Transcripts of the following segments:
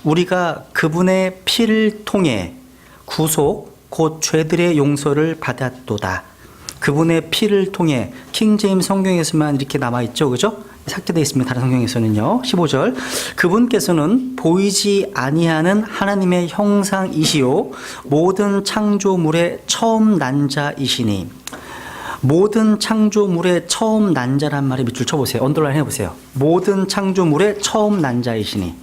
우리가 그분의 피를 통해 구속 곧 죄들의 용서를 받았도다. 그분의 피를 통해 킹제임스 성경에서만 이렇게 남아있죠. 그죠? 삭제되어 있습니다. 다른 성경에서는요. 15절 그분께서는 보이지 아니하는 하나님의 형상이시요 모든 창조물의 처음 난 자이시니. 모든 창조물의 처음 난 자란 말에 밑줄 쳐보세요. 언더라인 해보세요. 모든 창조물의 처음 난 자이시니.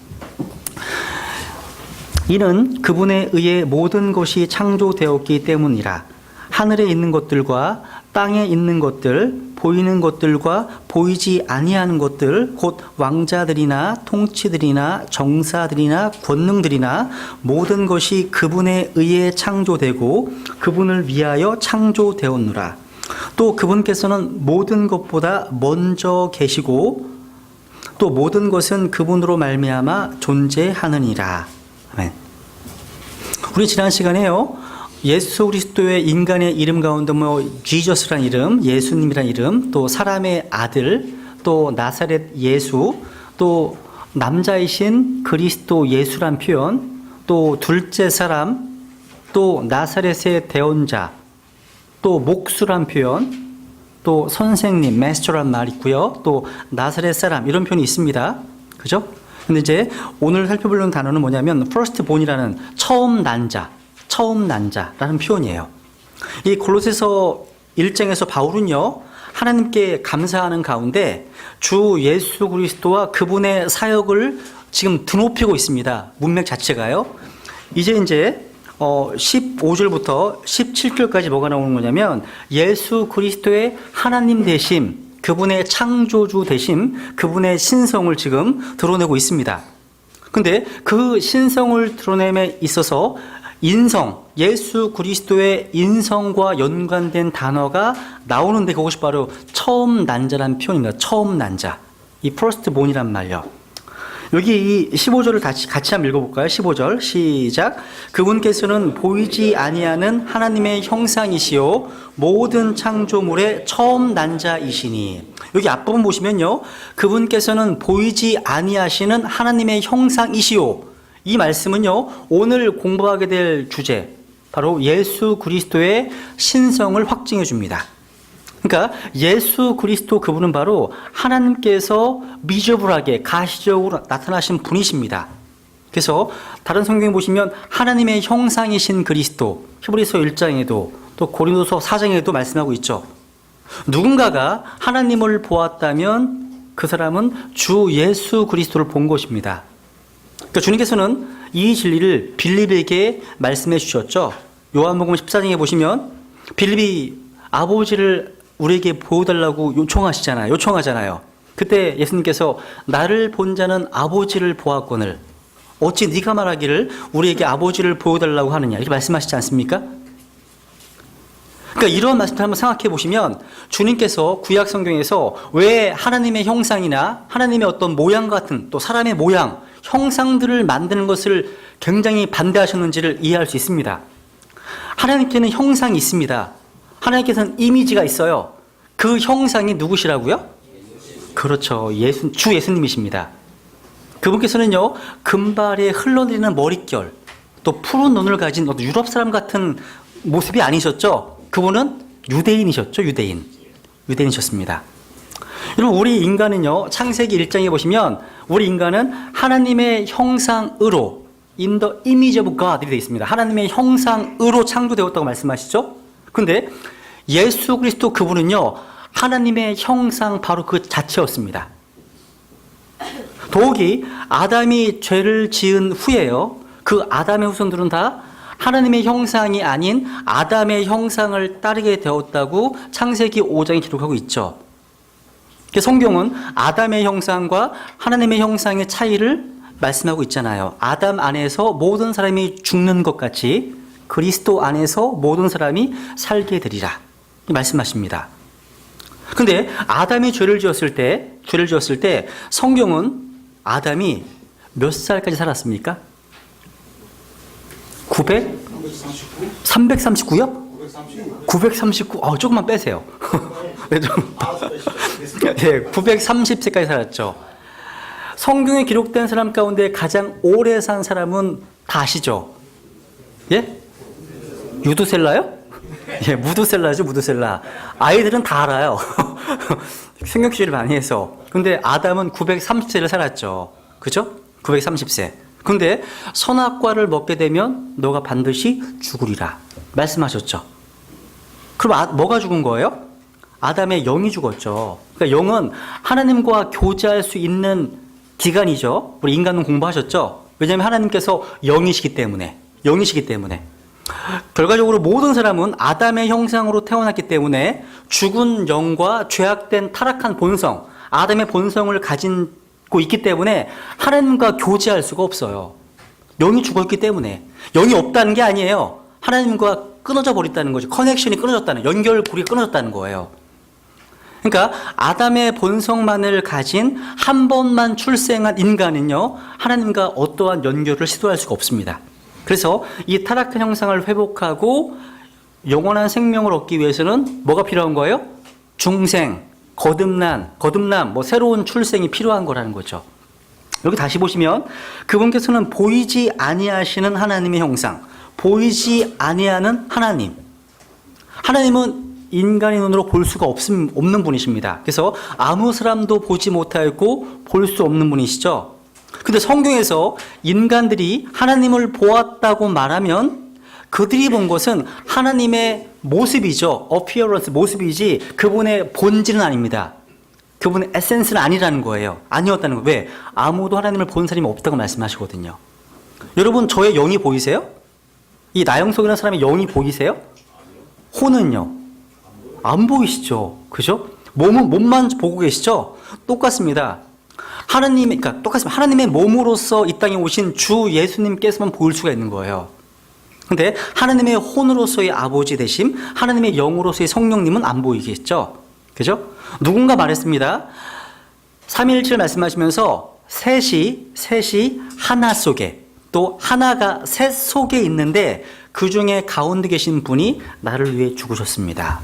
이는 그분에 의해 모든 것이 창조되었기 때문이라. 하늘에 있는 것들과 땅에 있는 것들, 보이는 것들과 보이지 아니하는 것들, 곧 왕자들이나 통치들이나 정사들이나 권능들이나 모든 것이 그분에 의해 창조되고 그분을 위하여 창조되었노라. 또 그분께서는 모든 것보다 먼저 계시고 또 모든 것은 그분으로 말미암아 존재하느니라. 아멘. 우리 지난 시간에요. 예수 그리스도의 인간의 이름 가운데 지저스란 이름, 예수님이란 이름, 또 사람의 아들, 또 나사렛 예수, 또 남자이신 그리스도 예수란 표현, 또 둘째 사람, 또 나사렛의 대언자, 또 목수란 표현, 또 선생님, 마스터란 말 있고요. 또 나사렛 사람 이런 표현이 있습니다. 그죠? 근데 이제 오늘 살펴보려는 단어는 뭐냐면 first born이라는 처음 난 자, 처음 난 자라는 표현이에요. 이 골로새서 1장에서 바울은요, 하나님께 감사하는 가운데 주 예수 그리스도와 그분의 사역을 지금 드높이고 있습니다. 문맥 자체가요. 이제 15절부터 17절까지 뭐가 나오는 거냐면 예수 그리스도의 하나님 되심, 그분의 창조주 되심, 그분의 신성을 지금 드러내고 있습니다. 근데 그 신성을 드러냄에 있어서 인성, 예수 그리스도의 인성과 연관된 단어가 나오는데 그것이 바로 처음 난 자라는 표현입니다. 처음 난 자. 이 first born이란 말이요. 여기 이 15절을 같이 한번 읽어볼까요? 15절 시작. 그분께서는 보이지 아니하는 하나님의 형상이시요 모든 창조물의 처음 난 자이시니. 여기 앞부분 보시면요, 그분께서는 보이지 아니하시는 하나님의 형상이시요. 이 말씀은요, 오늘 공부하게 될 주제, 바로 예수 그리스도의 신성을 확증해 줍니다. 그러니까 예수 그리스도 그분은 바로 하나님께서 미저블하게 가시적으로 나타나신 분이십니다. 그래서 다른 성경 보시면 하나님의 형상이신 그리스도, 히브리서 1장에도 또 고린도서 4장에도 말씀하고 있죠. 누군가가 하나님을 보았다면 그 사람은 주 예수 그리스도를 본 것입니다. 그러니까 주님께서는 이 진리를 빌립에게 말씀해 주셨죠. 요한복음 14장에 보시면 빌립이 아버지를 우리에게 보여달라고 요청하잖아요. 그때 예수님께서 나를 본 자는 아버지를 보았거늘 어찌 네가 말하기를 우리에게 아버지를 보여달라고 하느냐, 이렇게 말씀하시지 않습니까? 그러니까 이런 말씀을 한번 생각해 보시면 주님께서 구약 성경에서 왜 하나님의 형상이나 하나님의 어떤 모양 같은, 또 사람의 모양, 형상들을 만드는 것을 굉장히 반대하셨는지를 이해할 수 있습니다. 하나님께는 형상이 있습니다. 하나님께서는 이미지가 있어요. 그 형상이 누구시라고요? 그렇죠. 주 예수님이십니다. 그분께서는요, 금발에 흘러내리는 머릿결, 또 푸른 눈을 가진 유럽 사람 같은 모습이 아니셨죠. 그분은 유대인이셨죠. 유대인이셨습니다. 여러분, 우리 인간은요, 창세기 1장에 보시면 우리 인간은 하나님의 형상으로, in the image of God 이렇게 되어 있습니다. 하나님의 형상으로 창조되었다고 말씀하시죠. 근데 예수 그리스도 그분은요, 하나님의 형상 바로 그 자체였습니다. 더욱이 아담이 죄를 지은 후에요, 그 아담의 후손들은 다 하나님의 형상이 아닌 아담의 형상을 따르게 되었다고 창세기 5장에 기록하고 있죠. 성경은 아담의 형상과 하나님의 형상의 차이를 말씀하고 있잖아요. 아담 안에서 모든 사람이 죽는 것 같이 그리스도 안에서 모든 사람이 살게 되리라 말씀하십니다. 근데 아담이 죄를 지었을 때 성경은 아담이 몇 살까지 살았습니까? 339요? 939. 조금만 빼세요. 네, 930세까지 살았죠. 성경에 기록된 사람 가운데 가장 오래 산 사람은 다 아시죠? 예? 유두셀라요? 예, 무두셀라죠, 무두셀라. 아이들은 다 알아요. 성경시를 많이 해서. 근데 아담은 930세를 살았죠. 그죠? 930세. 근데 선악과를 먹게 되면 너가 반드시 죽으리라 말씀하셨죠. 그럼 뭐가 죽은 거예요? 아담의 영이 죽었죠. 그러니까 영은 하나님과 교제할 수 있는 기관이죠. 우리 인간론 공부하셨죠? 왜냐하면 하나님께서 영이시기 때문에. 결과적으로 모든 사람은 아담의 형상으로 태어났기 때문에 죽은 영과 죄악된 타락한 본성, 아담의 본성을 가지고 있기 때문에 하나님과 교제할 수가 없어요. 영이 죽었기 때문에. 영이 없다는 게 아니에요. 하나님과 끊어져 버렸다는 거죠. 커넥션이 끊어졌다는, 연결고리가 끊어졌다는 거예요. 그러니까 아담의 본성만을 가진 한 번만 출생한 인간은요, 하나님과 어떠한 연결을 시도할 수가 없습니다. 그래서 이 타락한 형상을 회복하고 영원한 생명을 얻기 위해서는 뭐가 필요한 거예요? 중생, 거듭남, 새로운 출생이 필요한 거라는 거죠. 여기 다시 보시면 그분께서는 보이지 아니하시는 하나님의 형상, 보이지 아니하는 하나님. 하나님은 인간의 눈으로 볼 수가 없는 분이십니다. 그래서 아무 사람도 보지 못하고 볼 수 없는 분이시죠. 근데 성경에서 인간들이 하나님을 보았다고 말하면 그들이 본 것은 하나님의 모습이죠. appearance, 모습이지 그분의 본질은 아닙니다. 그분의 에센스는 아니라는 거예요. 아니었다는 거예요. 왜? 아무도 하나님을 본 사람이 없다고 말씀하시거든요. 여러분, 저의 영이 보이세요? 이 나영석이라는 사람의 영이 보이세요? 혼은요? 안 보이시죠? 그죠? 몸만 보고 계시죠? 똑같습니다. 하나님의 몸으로서 이 땅에 오신 주 예수님께서만 보일 수가 있는 거예요. 근데 하나님의 혼으로서의 아버지 되심, 하나님의 영으로서의 성령님은 안 보이겠죠? 그죠? 누군가 말했습니다. 삼위일체를 말씀하시면서 셋이 하나 속에, 또 하나가 셋 속에 있는데 그 중에 가운데 계신 분이 나를 위해 죽으셨습니다.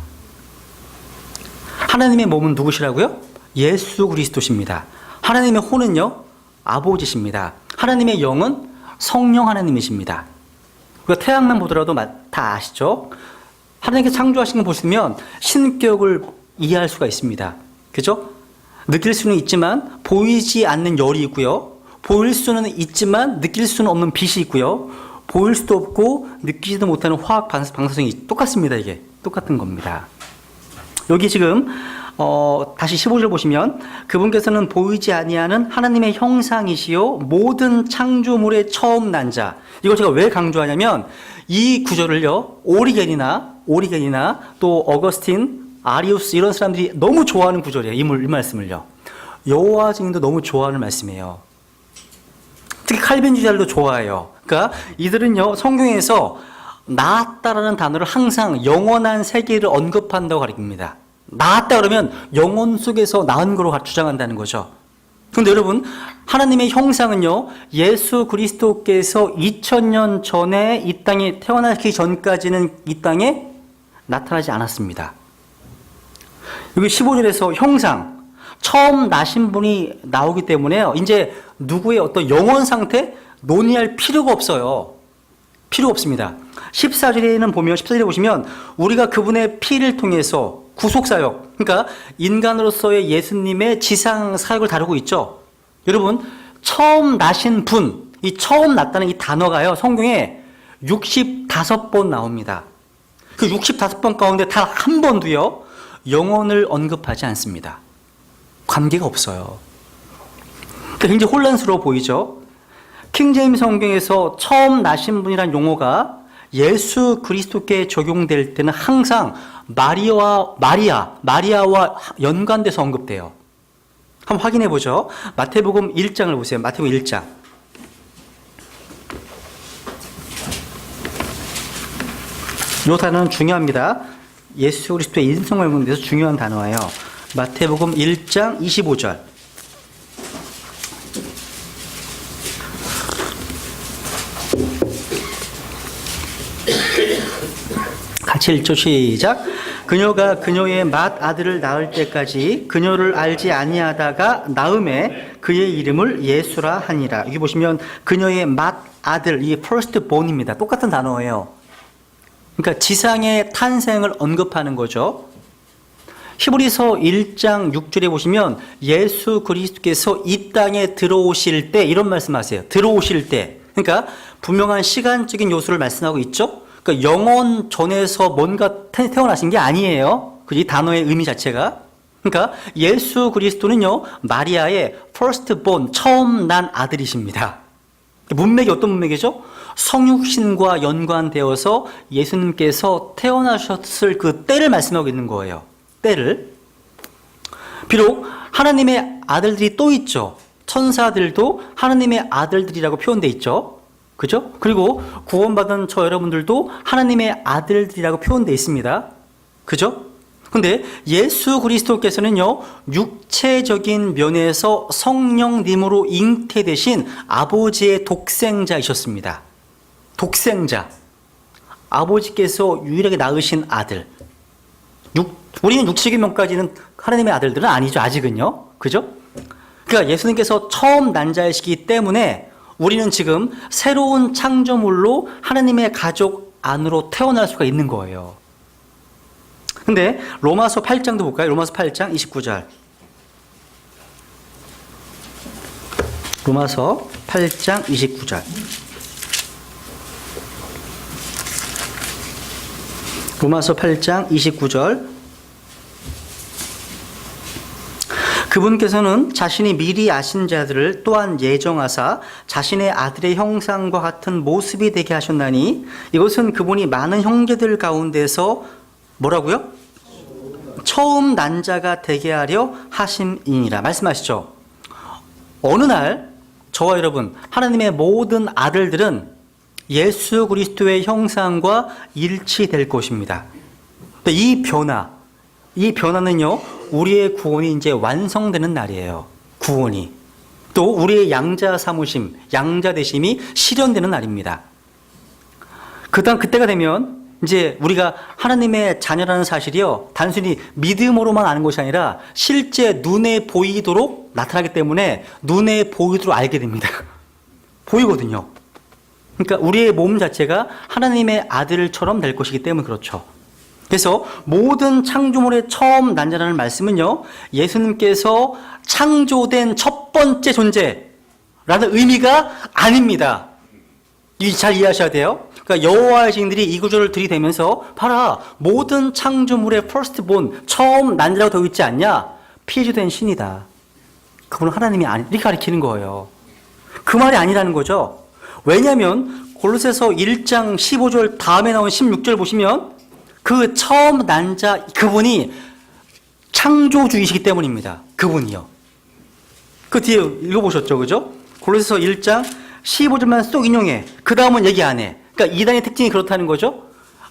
하나님의 몸은 누구시라고요? 예수 그리스도십니다. 하나님의 혼은요, 아버지십니다. 하나님의 영은 성령 하나님이십니다. 우리가 태양만 보더라도 다 아시죠? 하나님께서 창조하신 거 보시면 신격을 이해할 수가 있습니다. 그죠? 느낄 수는 있지만 보이지 않는 열이 있고요. 보일 수는 있지만 느낄 수는 없는 빛이 있고요. 보일 수도 없고 느끼지도 못하는 화학 방사성이 똑같습니다. 이게 똑같은 겁니다. 여기 지금 다시 15절 보시면 그분께서는 보이지 아니하는 하나님의 형상이시요 모든 창조물의 처음 난 자. 이걸 제가 왜 강조하냐면 이 구절을요, 오리겐이나 또 어거스틴, 아리우스 이런 사람들이 너무 좋아하는 구절이에요. 이 말씀을요. 여호와 증인도 너무 좋아하는 말씀이에요. 특히 칼빈주의자들도 좋아해요. 그러니까 이들은요, 성경에서 나았다라는 단어를 항상 영원한 세계를 언급한다고 가르칩니다. 나았다 그러면 영혼 속에서 나은 거로 주장한다는 거죠. 그런데 여러분, 하나님의 형상은요, 예수 그리스도께서 2000년 전에 이 땅에 태어나기 전까지는 이 땅에 나타나지 않았습니다. 여기 15절에서 형상, 처음 나신 분이 나오기 때문에요, 이제 누구의 어떤 영혼 상태 논의할 필요가 없어요. 필요 없습니다. 14절에 보시면 우리가 그분의 피를 통해서 구속사역, 그러니까 인간으로서의 예수님의 지상 사역을 다루고 있죠. 여러분, 처음 나신 분, 이 처음 났다는 이 단어가요, 성경에 65번 나옵니다. 그 65번 가운데 단 한 번도요, 영혼을 언급하지 않습니다. 관계가 없어요. 굉장히 혼란스러워 보이죠? 킹제임스 성경에서 처음 나신 분이란 용어가 예수 그리스도께 적용될 때는 항상 마리아와 연관돼서 언급돼요. 한번 확인해 보죠. 마태복음 1장을 보세요. 마태복음 1장. 이 단어는 중요합니다. 예수 그리스도의 인성과 연관돼서 중요한 단어예요. 마태복음 1장 25절. 같이 읽죠. 시작. 그녀가 그녀의 맏아들을 낳을 때까지 그녀를 알지 아니하다가 낳음에 그의 이름을 예수라 하니라. 여기 보시면 그녀의 맏 아들, 이 first born입니다. 똑같은 단어예요. 그러니까 지상의 탄생을 언급하는 거죠. 히브리서 1장 6절에 보시면 예수 그리스도께서 이 땅에 들어오실 때 이런 말씀하세요. 들어오실 때. 그러니까 분명한 시간적인 요소를 말씀하고 있죠. 그러니까 영원 전에서 뭔가 태어나신 게 아니에요. 이 단어의 의미 자체가. 그러니까 예수 그리스도는요, 마리아의 first born, 처음 난 아들이십니다. 문맥이 어떤 문맥이죠? 성육신과 연관되어서 예수님께서 태어나셨을 그 때를 말씀하고 있는 거예요. 때를. 비록 하나님의 아들들이 또 있죠. 천사들도 하나님의 아들들이라고 표현되어 있죠. 그죠? 그리고 구원받은 저 여러분들도 하나님의 아들들이라고 표현되어 있습니다. 그죠? 근데 예수 그리스도께서는요, 육체적인 면에서 성령님으로 잉태되신 아버지의 독생자이셨습니다. 독생자. 아버지께서 유일하게 낳으신 아들. 우리는 육체적인 면까지는 하나님의 아들들은 아니죠. 아직은요. 그죠? 그러니까 예수님께서 처음 난 자이시기 때문에 우리는 지금 새로운 창조물로 하나님의 가족 안으로 태어날 수가 있는 거예요. 근데 로마서 8장도 볼까요? 로마서 8장 29절. 로마서 8장 29절. 로마서 8장 29절. 그분께서는 자신이 미리 아신 자들을 또한 예정하사 자신의 아들의 형상과 같은 모습이 되게 하셨나니 이것은 그분이 많은 형제들 가운데서 뭐라고요? 처음 난 자가 되게 하려 하심이니라. 말씀하시죠. 어느 날 저와 여러분, 하나님의 모든 아들들은 예수 그리스도의 형상과 일치될 것입니다. 이 변화는요, 우리의 구원이 이제 완성되는 날이에요. 구원이. 또 우리의 양자 삼으심, 양자 되심이 실현되는 날입니다. 그때가 되면 이제 우리가 하나님의 자녀라는 사실이요, 단순히 믿음으로만 아는 것이 아니라 실제 눈에 보이도록 나타나기 때문에 눈에 보이도록 알게 됩니다. 보이거든요. 그러니까 우리의 몸 자체가 하나님의 아들처럼 될 것이기 때문에 그렇죠. 그래서 모든 창조물의 처음 난 자라는 말씀은요, 예수님께서 창조된 첫 번째 존재라는 의미가 아닙니다. 잘 이해하셔야 돼요. 그러니까 여호와의 증인들이 이 구절을 들이대면서 봐라, 모든 창조물의 firstborn, 처음 난 자라고 되어 있지 않냐? 피조된 신이다. 그분은 하나님이 아니, 이렇게 가리키는 거예요. 그 말이 아니라는 거죠. 왜냐하면 골로새서 1장 15절 다음에 나온 16절 보시면 그 처음 난 자, 그분이 창조주이시기 때문입니다. 그분이요. 그 뒤에 읽어보셨죠, 그죠? 골로새서 1장 15절만 쏙 인용해. 그 다음은 얘기 안 해. 그러니까 이단의 특징이 그렇다는 거죠.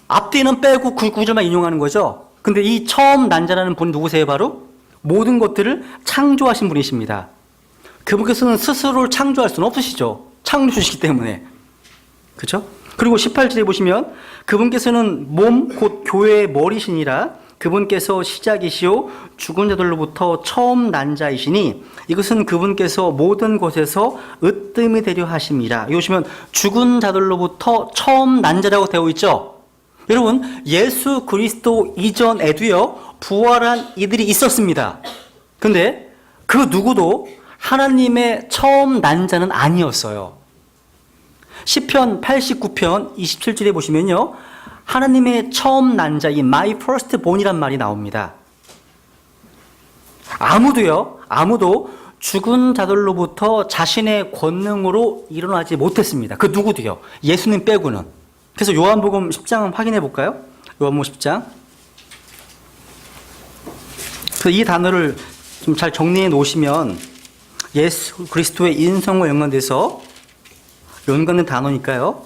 앞뒤는 빼고 그 구절만 인용하는 거죠. 근데 이 처음 난 자라는 분이 누구세요? 바로 모든 것들을 창조하신 분이십니다. 그분께서는 스스로를 창조할 수는 없으시죠. 창조주시기 때문에. 그죠? 그리고 18절에 보시면 그분께서는 몸 곧 교회의 머리시니라. 그분께서 시작이시오 죽은 자들로부터 처음 난 자이시니 이것은 그분께서 모든 곳에서 으뜸이 되려 하심이라. 여기 보시면 죽은 자들로부터 처음 난 자라고 되어 있죠. 여러분, 예수 그리스도 이전에도요, 부활한 이들이 있었습니다. 근데 그 누구도 하나님의 처음 난 자는 아니었어요. 시편 89편 27절에 보시면요, 하나님의 처음 난 자, 이 my first born이란 말이 나옵니다. 아무도 죽은 자들로부터 자신의 권능으로 일어나지 못했습니다. 그 누구도요. 예수님 빼고는. 그래서 요한복음 10장 확인해 볼까요? 요한복음 10장. 그래서 이 단어를 좀 잘 정리해 놓으시면 예수 그리스도의 인성과 연관돼서 연관된 단어니까요.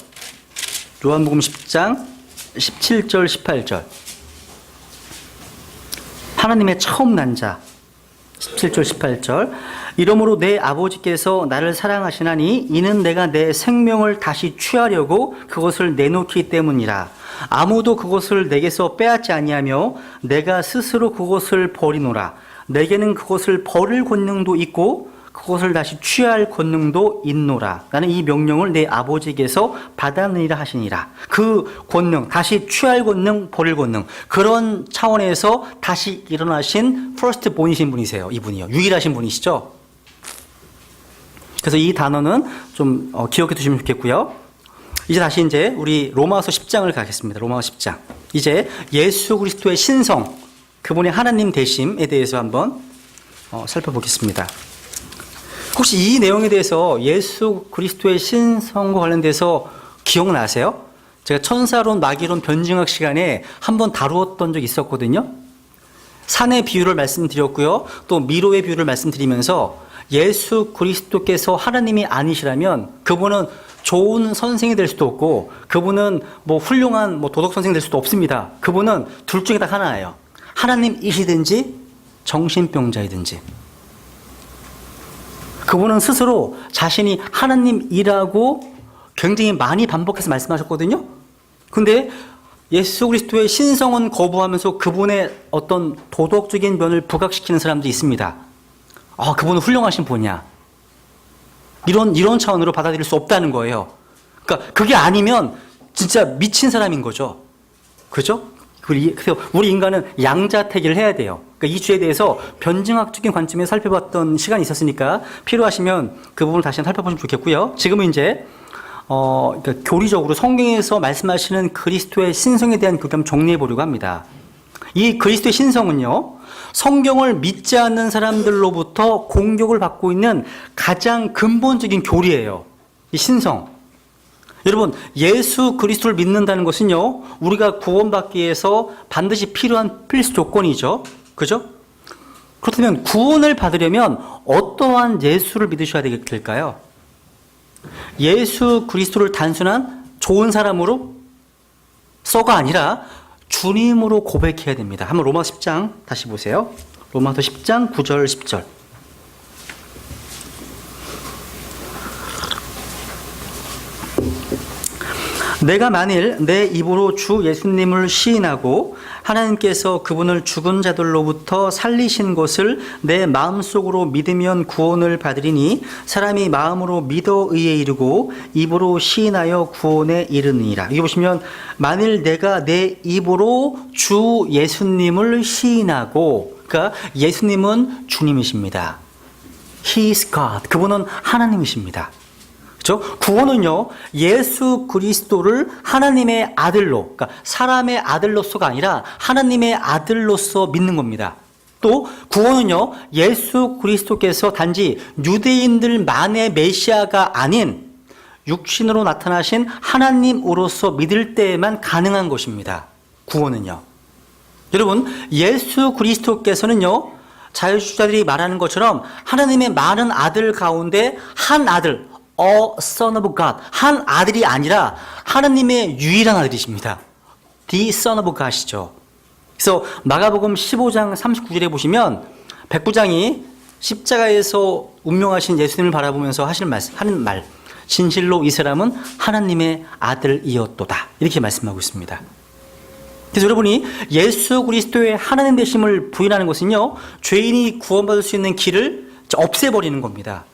요한복음 10장 17절 18절. 하나님의 처음 난 자. 17절 18절. 이러므로 내 아버지께서 나를 사랑하시나니 이는 내가 내 생명을 다시 취하려고 그것을 내놓기 때문이라. 아무도 그것을 내게서 빼앗지 아니하며 내가 스스로 그것을 버리노라. 내게는 그것을 버릴 권능도 있고 그것을 다시 취할 권능도 있노라. 나는 이 명령을 내 아버지께서 받았느니라 하시니라. 그 권능, 다시 취할 권능, 버릴 권능, 그런 차원에서 다시 일어나신 퍼스트 본이신 분이세요. 이분이요. 유일하신 분이시죠. 그래서 이 단어는 좀 기억해 두시면 좋겠고요. 이제 다시 이제 우리 로마서 10장을 가겠습니다. 로마서 10장. 이제 예수 그리스도의 신성, 그분의 하나님 되심에 대해서 한번 살펴보겠습니다. 혹시 이 내용에 대해서 예수 그리스도의 신성과 관련돼서 기억나세요? 제가 천사론, 마귀론, 변증학 시간에 한번 다루었던 적이 있었거든요. 산의 비유를 말씀드렸고요. 또 미로의 비유를 말씀드리면서 예수 그리스도께서 하나님이 아니시라면 그분은 좋은 선생이 될 수도 없고 그분은 뭐 훌륭한 도덕 선생이 될 수도 없습니다. 그분은 둘 중에 딱 하나예요. 하나님이시든지 정신병자이든지. 그분은 스스로 자신이 하나님이라고 굉장히 많이 반복해서 말씀하셨거든요. 근데 예수 그리스도의 신성은 거부하면서 그분의 어떤 도덕적인 면을 부각시키는 사람도 있습니다. 그분은 훌륭하신 분이야. 이런 차원으로 받아들일 수 없다는 거예요. 그러니까 그게 아니면 진짜 미친 사람인 거죠. 그죠? 그래서 우리 인간은 양자택일을 해야 돼요. 그러니까 이 주에 대해서 변증학적인 관점에서 살펴봤던 시간이 있었으니까 필요하시면 그 부분을 다시 한번 살펴보시면 좋겠고요. 지금은 이제 그러니까 교리적으로 성경에서 말씀하시는 그리스도의 신성에 대한 그걸 정리해 보려고 합니다. 이 그리스도의 신성은요, 성경을 믿지 않는 사람들로부터 공격을 받고 있는 가장 근본적인 교리예요. 이 신성. 여러분, 예수 그리스도를 믿는다는 것은요, 우리가 구원받기 위해서 반드시 필요한 필수 조건이죠. 그죠? 그렇다면 구원을 받으려면 어떠한 예수를 믿으셔야 될까요? 예수 그리스도를 단순한 좋은 사람으로 써가 아니라 주님으로 고백해야 됩니다. 한번 로마서 10장 다시 보세요. 로마서 10장 9절 10절. 내가 만일 내 입으로 주 예수님을 시인하고 하나님께서 그분을 죽은 자들로부터 살리신 것을 내 마음속으로 믿으면 구원을 받으리니 사람이 마음으로 믿어 의에 이르고 입으로 시인하여 구원에 이르느니라. 여기 보시면 만일 내가 내 입으로 주 예수님을 시인하고, 그러니까 예수님은 주님이십니다. He is God. 그분은 하나님이십니다. 구원은요, 예수 그리스도를 하나님의 아들로, 그러니까 사람의 아들로서가 아니라 하나님의 아들로서 믿는 겁니다. 또 구원은요, 예수 그리스도께서 단지 유대인들만의 메시아가 아닌 육신으로 나타나신 하나님으로서 믿을 때에만 가능한 것입니다. 구원은요. 여러분, 예수 그리스도께서는요, 자유주의자들이 말하는 것처럼 하나님의 많은 아들 가운데 한 아들, A son of God, 한 아들이 아니라 하나님의 유일한 아들이십니다. The son of God이죠. 그래서 마가복음 15장 39절에 보시면 백부장이 십자가에서 운명하신 예수님을 바라보면서 하는 말, 진실로 이 사람은 하나님의 아들이었도다, 이렇게 말씀하고 있습니다. 그래서 여러분이 예수 그리스도의 하나님 되심을 부인하는 것은요, 죄인이 구원받을 수 있는 길을 없애버리는 겁니다.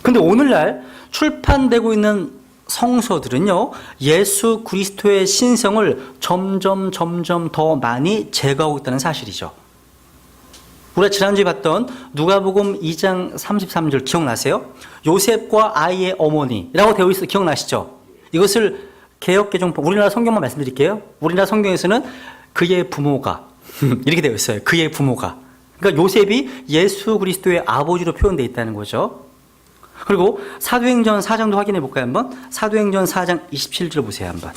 근데 오늘날 출판되고 있는 성서들은요, 예수 그리스도의 신성을 점점 더 많이 제거하고 있다는 사실이죠. 우리가 지난주에 봤던 누가복음 2장 33절 기억나세요? 요셉과 아이의 어머니라고 되어 있어, 기억나시죠? 이것을 개역개정판, 우리나라 성경만 말씀드릴게요. 우리나라 성경에서는 그의 부모가 이렇게 되어 있어요. 그의 부모가. 그러니까 요셉이 예수 그리스도의 아버지로 표현되어 있다는 거죠. 그리고 사도행전 4장도 확인해 볼까요? 한번 사도행전 4장 27절 보세요. 한번.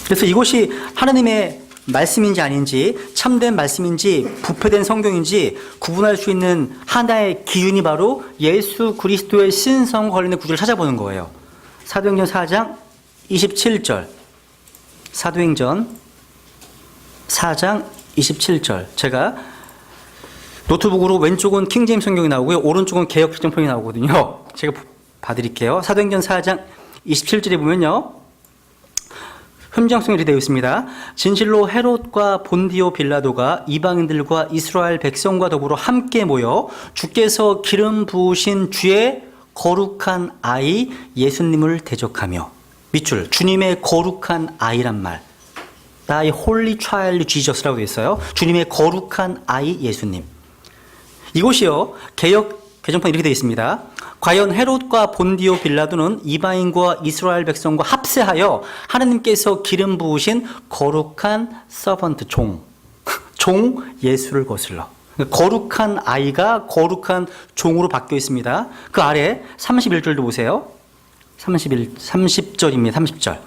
그래서 이것이 하나님의 말씀인지 아닌지, 참된 말씀인지 부패된 성경인지 구분할 수 있는 하나의 기준이 바로 예수 그리스도의 신성 관련된 구절을 찾아보는 거예요. 사도행전 4장 27절. 사도행전 4장 27절. 제가 노트북으로 왼쪽은 킹제임스 성경이 나오고요, 오른쪽은 개역개정판이 나오거든요. 제가 봐드릴게요. 사도행전 4장 27절에 보면요, 흠정성이 이렇게 되어 있습니다. 진실로 헤롯과 본디오 빌라도가 이방인들과 이스라엘 백성과 더불어 함께 모여 주께서 기름 부으신 주의 거룩한 아이 예수님을 대적하며, 밑줄 주님의 거룩한 아이란 말, Thy Holy Child Jesus라고 되어 있어요. 주님의 거룩한 아이 예수님. 이곳이요, 개역 개정판에 이렇게 되어 있습니다. 과연 헤롯과 본디오 빌라도는 이방인과 이스라엘 백성과 합세하여 하나님께서 기름 부으신 거룩한 서번트 종 예수를 거슬러, 거룩한 아이가 거룩한 종으로 바뀌어 있습니다. 그 아래 31절도 보세요. 30절입니다. 30절.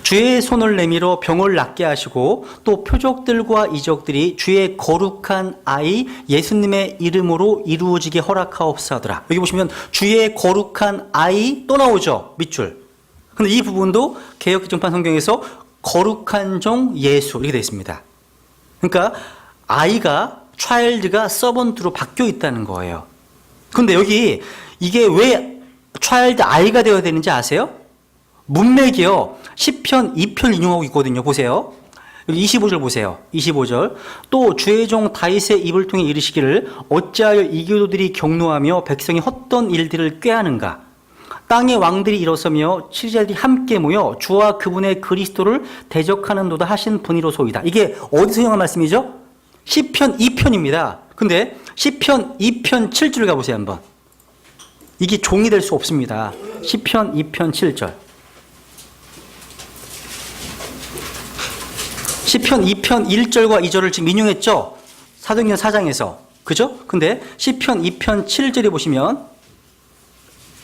주의 손을 내밀어 병을 낫게 하시고 또 표적들과 이적들이 주의 거룩한 아이 예수님의 이름으로 이루어지게 허락하옵사더라. 여기 보시면 주의 거룩한 아이 또 나오죠. 밑줄. 근데 이 부분도 개역개정판 성경에서 거룩한 종 예수 이렇게 되어 있습니다. 그러니까 아이가 child가 서번트로 바뀌어 있다는 거예요. 근데 여기 이게 왜 child 아이가 되어야 되는지 아세요? 문맥이요. 시편 2편 인용하고 있거든요. 보세요. 여기 25절 보세요. 25절. 또 주의 종 다윗의 입을 통해 이르시기를 어찌하여 이교도들이 경노하며 백성이 헛된 일들을 꾀하는가. 땅의 왕들이 일어서며 치리자들이 함께 모여 주와 그분의 그리스도를 대적하는도다 하신 분이로소이다. 이게 어디서 인용한 말씀이죠? 시편 2편입니다. 근데 시편 2편 7절 가보세요. 한번. 이게 종이 될 수 없습니다. 시편 2편 7절. 시편 2편 1절과 2절을 지금 인용했죠? 사도행전 4장에서. 그죠? 근데 시편 2편 7절에 보시면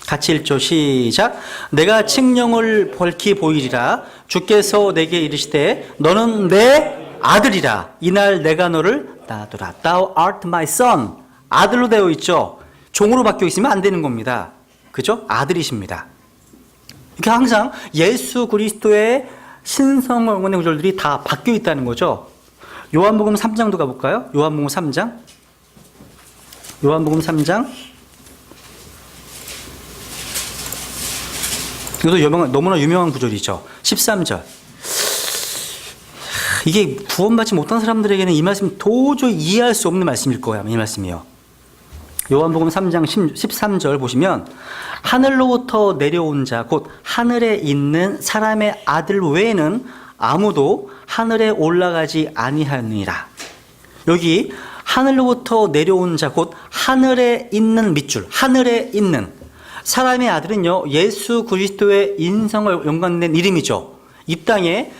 같이 읽죠. 시작. 내가 칙령을 벌키 보이리라. 주께서 내게 이르시되 너는 내 아들이라. 이날 내가 너를 낳아두라. Thou art my son. 아들로 되어 있죠. 종으로 바뀌어 있으면 안 되는 겁니다. 그죠? 아들이십니다. 이렇게 항상 예수 그리스도의 신성을 응원의 구절들이 다 바뀌어 있다는 거죠. 요한복음 3장도 가볼까요? 요한복음 3장. 요한복음 3장. 이것도 너무나 유명한 구절이죠. 13절. 이게 구원받지 못한 사람들에게는 이 말씀 도저히 이해할 수 없는 말씀일 거예요. 이 말씀이요. 요한복음 3장 13절 보시면 하늘로부터 내려온 자 곧 하늘에 있는 사람의 아들 외에는 아무도 하늘에 올라가지 아니하느니라. 여기 하늘로부터 내려온 자 곧 하늘에 있는 밑줄 하늘에 있는 사람의 아들은요 예수 그리스도의 인성을 연관된 이름이죠. 이 땅에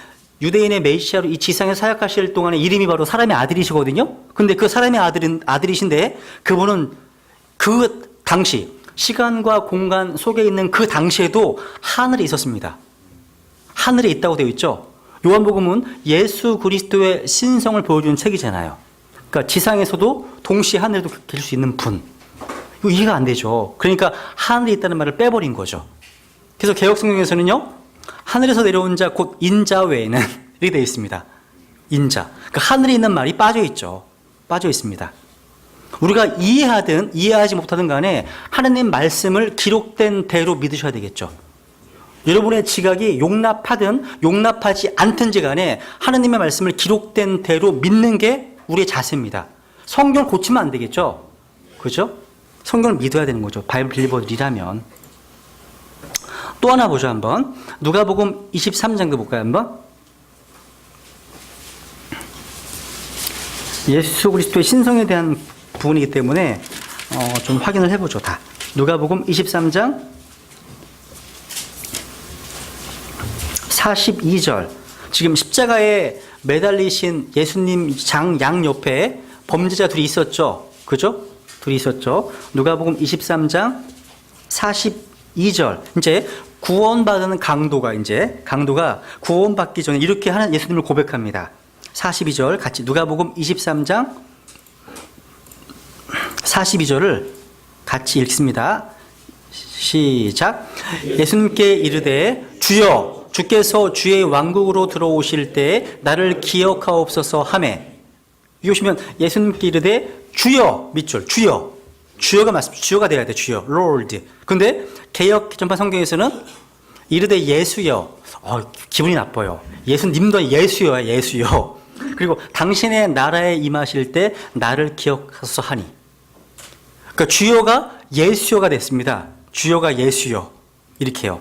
유대인의 메시아로 이 지상에 사역하실 동안의 이름이 바로 사람의 아들이시거든요. 근데 그 사람의 아들이신데 그분은 그 당시 시간과 공간 속에 있는 그 당시에도 하늘에 있었습니다. 하늘에 있다고 되어 있죠. 요한복음은 예수 그리스도의 신성을 보여주는 책이잖아요. 그러니까 지상에서도 동시에 하늘에도 계실 수 있는 분. 이거 이해가 안 되죠. 그러니까 하늘에 있다는 말을 빼버린 거죠. 그래서 개역성경에서는요. 하늘에서 내려온 자 곧 인자 외에는 이렇게 되어 있습니다. 인자. 그러니까 하늘에 있는 말이 빠져 있죠. 빠져 있습니다. 우리가 이해하든 이해하지 못하든 간에 하나님 말씀을 기록된 대로 믿으셔야 되겠죠. 여러분의 지각이 용납하든 용납하지 않든지 간에 하나님의 말씀을 기록된 대로 믿는 게 우리의 자세입니다. 성경을 고치면 안 되겠죠. 그죠? 성경을 믿어야 되는 거죠. 바이블 빌리버들이라면. 또 하나 보죠. 한번. 누가복음 23장도 볼까요? 한번. 예수 그리스도의 신성에 대한 부분이기 때문에 좀 확인을 해보죠. 다. 누가복음 23장 42절. 지금 십자가에 매달리신 예수님 양 옆에 범죄자 둘이 있었죠. 그죠? 둘이 있었죠. 누가복음 23장 42절. 이제 구원받은 강도가 구원받기 전에 이렇게 하는 예수님을 고백합니다. 42절 같이 누가복음 23장 42절을 같이 읽습니다. 시작. 예수님께 이르되 주여 주께서 주의 왕국으로 들어오실 때 나를 기억하옵소서 하매. 여기 보시면 예수님께 이르되 주여 밑줄 주여가 맞습니다. 주여가 돼야 돼. 주여 Lord. 근데 개역 전판 성경에서는 이르되 예수여. 기분이 나빠요. 예수님도 예수여, 예수여. 그리고 당신의 나라에 임하실 때 나를 기억하소서 하니. 그러니까 주여가 예수여가 됐습니다. 주여가 예수여. 이렇게요.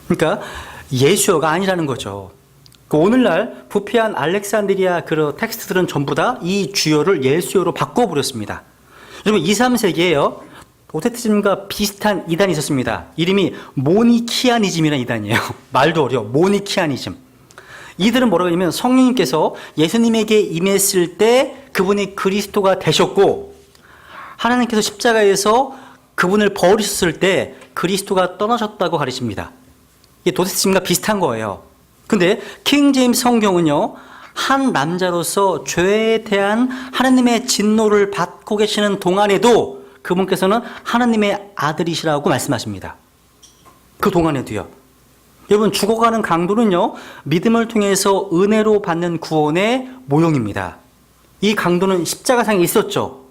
그러니까 예수여가 아니라는 거죠. 오늘날 부패한 알렉산드리아 그 텍스트들은 전부 다 이 주여를 예수여로 바꿔버렸습니다. 여러분 2, 3세기에요. 도테티즘과 비슷한 이단이 있었습니다. 이름이 모니키아니즘이라는 이단이에요. 말도 어려워. 모니키아니즘. 이들은 뭐라고 하냐면 성령님께서 예수님에게 임했을 때 그분이 그리스도가 되셨고 하나님께서 십자가에서 그분을 버리셨을 때 그리스도가 떠나셨다고 가르칩니다. 이게 도테티즘과 비슷한 거예요. 근데 킹 제임스 성경은요. 한 남자로서 죄에 대한 하나님의 진노를 받고 계시는 동안에도 그분께서는 하나님의 아들이시라고 말씀하십니다. 그 동안에도요. 여러분 죽어가는 강도는요. 믿음을 통해서 은혜로 받는 구원의 모형입니다. 이 강도는 십자가상에 있었죠.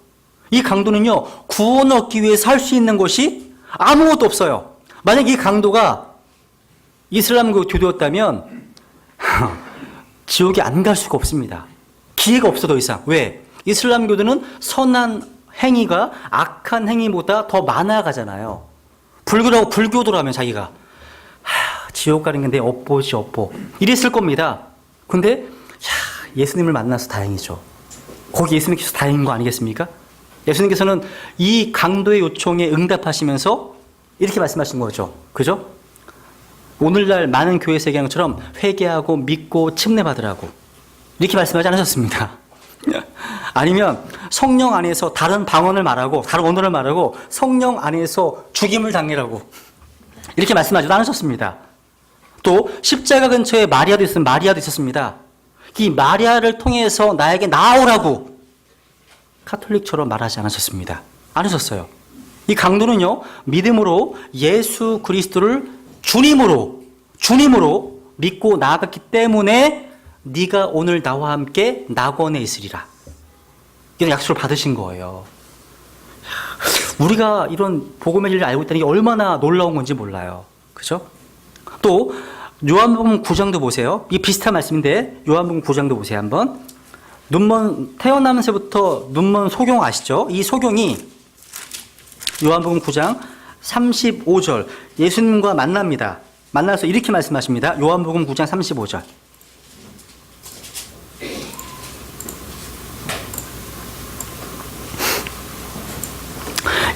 이 강도는요. 구원 얻기 위해서 할 수 있는 것이 아무것도 없어요. 만약 이 강도가 이슬람교 교도였다면 지옥에 안 갈 수가 없습니다. 기회가 없어 더 이상. 왜? 이슬람교도는 선한 행위가 악한 행위보다 더 많아가잖아요. 불교도라면 자기가 지옥 가는 건데 업보지 업보 이랬을 겁니다. 근데 예수님을 만나서 다행이죠. 거기 예수님께서 다행인 거 아니겠습니까? 예수님께서는 이 강도의 요청에 응답하시면서 이렇게 말씀하신 거죠. 그죠? 오늘날 많은 교회에서 얘기하는 것처럼 회개하고 믿고 침례받으라고 이렇게 말씀하지 않으셨습니다. 아니면 성령 안에서 다른 방언을 말하고 다른 언어를 말하고 성령 안에서 죽임을 당하라고 이렇게 말씀하지도 않으셨습니다. 또 십자가 근처에 마리아도 있었습니다. 이 마리아를 통해서 나에게 나오라고 카톨릭처럼 말하지 않으셨습니다. 않으셨어요. 이 강도는요. 믿음으로 예수 그리스도를 주님으로 믿고 나아갔기 때문에 네가 오늘 나와 함께 낙원에 있으리라. 이런 약속을 받으신 거예요. 우리가 이런 복음의 진리를 알고 있다는 게 얼마나 놀라운 건지 몰라요. 그죠? 또 요한복음 9장도 보세요. 이게 비슷한 말씀인데 요한복음 9장도 보세요. 한번. 태어나면서부터 눈먼 소경 아시죠? 이 소경이 요한복음 9장 35절 예수님과 만납니다. 만나서 이렇게 말씀하십니다. 요한복음 9장 35절.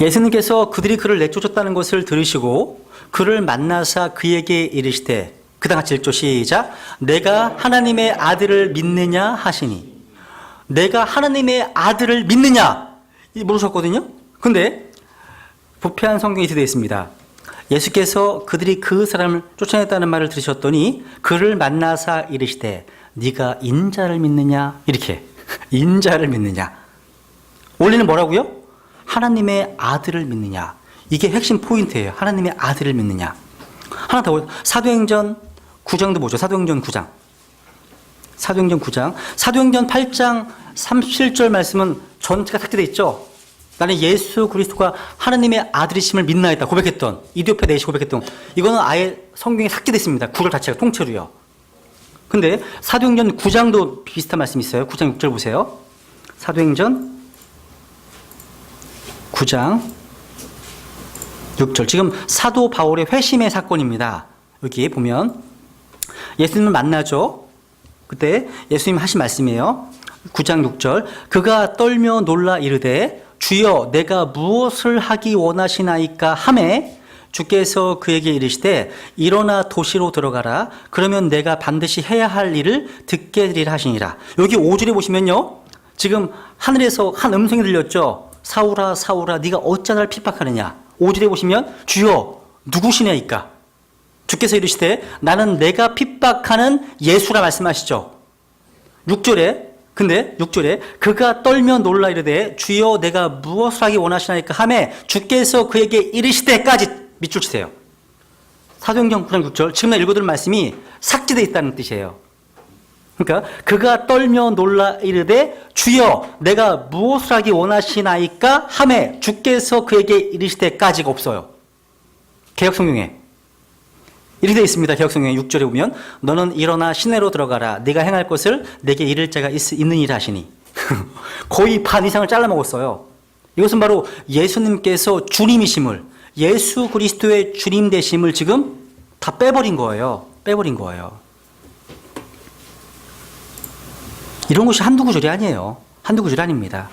예수님께서 그들이 그를 내쫓았다는 것을 들으시고 그를 만나사 그에게 이르시되 그다음 같이 읽죠. 시작. 내가 하나님의 아들을 믿느냐 하시니 내가 하나님의 아들을 믿느냐 물으셨거든요. 근데 부패한 성경이 이렇게 되어 있습니다. 예수께서 그들이 그 사람을 쫓아냈다는 말을 들으셨더니 그를 만나사 이르시되 네가 인자를 믿느냐 이렇게 인자를 믿느냐 원래는 뭐라고요? 하나님의 아들을 믿느냐. 이게 핵심 포인트예요. 하나님의 아들을 믿느냐. 하나 더 사도행전 9장도 보죠. 사도행전 9장. 사도행전 9장. 사도행전 8장 37절 말씀은 전체가 삭제되어 있죠. 나는 예수 그리스도가 하나님의 아들이심을 믿나이다 고백했던 이디오페 내시 고백했던 이거는 아예 성경에 삭제됐습니다. 구절 자체가 통째로요. 근데 사도행전 9장도 비슷한 말씀이 있어요. 9장 6절 보세요. 사도행전 9장 6절. 지금 사도 바울의 회심의 사건입니다. 여기 보면 예수님을 만나죠. 그때 예수님 하신 말씀이에요. 9장 6절. 그가 떨며 놀라 이르되 주여 내가 무엇을 하기 원하시나이까 하매 주께서 그에게 이르시되 일어나 도시로 들어가라. 그러면 내가 반드시 해야 할 일을 듣게 되리라 하시니라. 여기 5절에 보시면요. 지금 하늘에서 한 음성이 들렸죠. 사울아 사울아 네가 어찌 나를 핍박하느냐. 5절에 보시면 주여 누구시냐이까. 주께서 이르시되 나는 내가 핍박하는 예수라 말씀하시죠. 6절에 근데 6절에 그가 떨며 놀라 이르되 주여 내가 무엇을 하기 원하시나이까 하매 주께서 그에게 이르시되까지 밑줄 치세요. 사도행전 9장 6절 지금 나 읽어드린 말씀이 삭제되어 있다는 뜻이에요. 그러니까 그가 떨며 놀라 이르되 주여 내가 무엇을 하기 원하시나이까 하매 주께서 그에게 이르시되까지가 없어요. 개역성경에. 이렇게 되어 있습니다. 개역성경에 6절에 보면 너는 일어나 시내로 들어가라. 네가 행할 것을 내게 이를 자가 있느니라 하시니 거의 반 이상을 잘라먹었어요. 이것은 바로 예수님께서 주님이심을, 예수 그리스도의 주님 되심을 지금 다 빼버린 거예요. 빼버린 거예요. 이런 것이 한두 구절이 아니에요. 한두 구절이 아닙니다.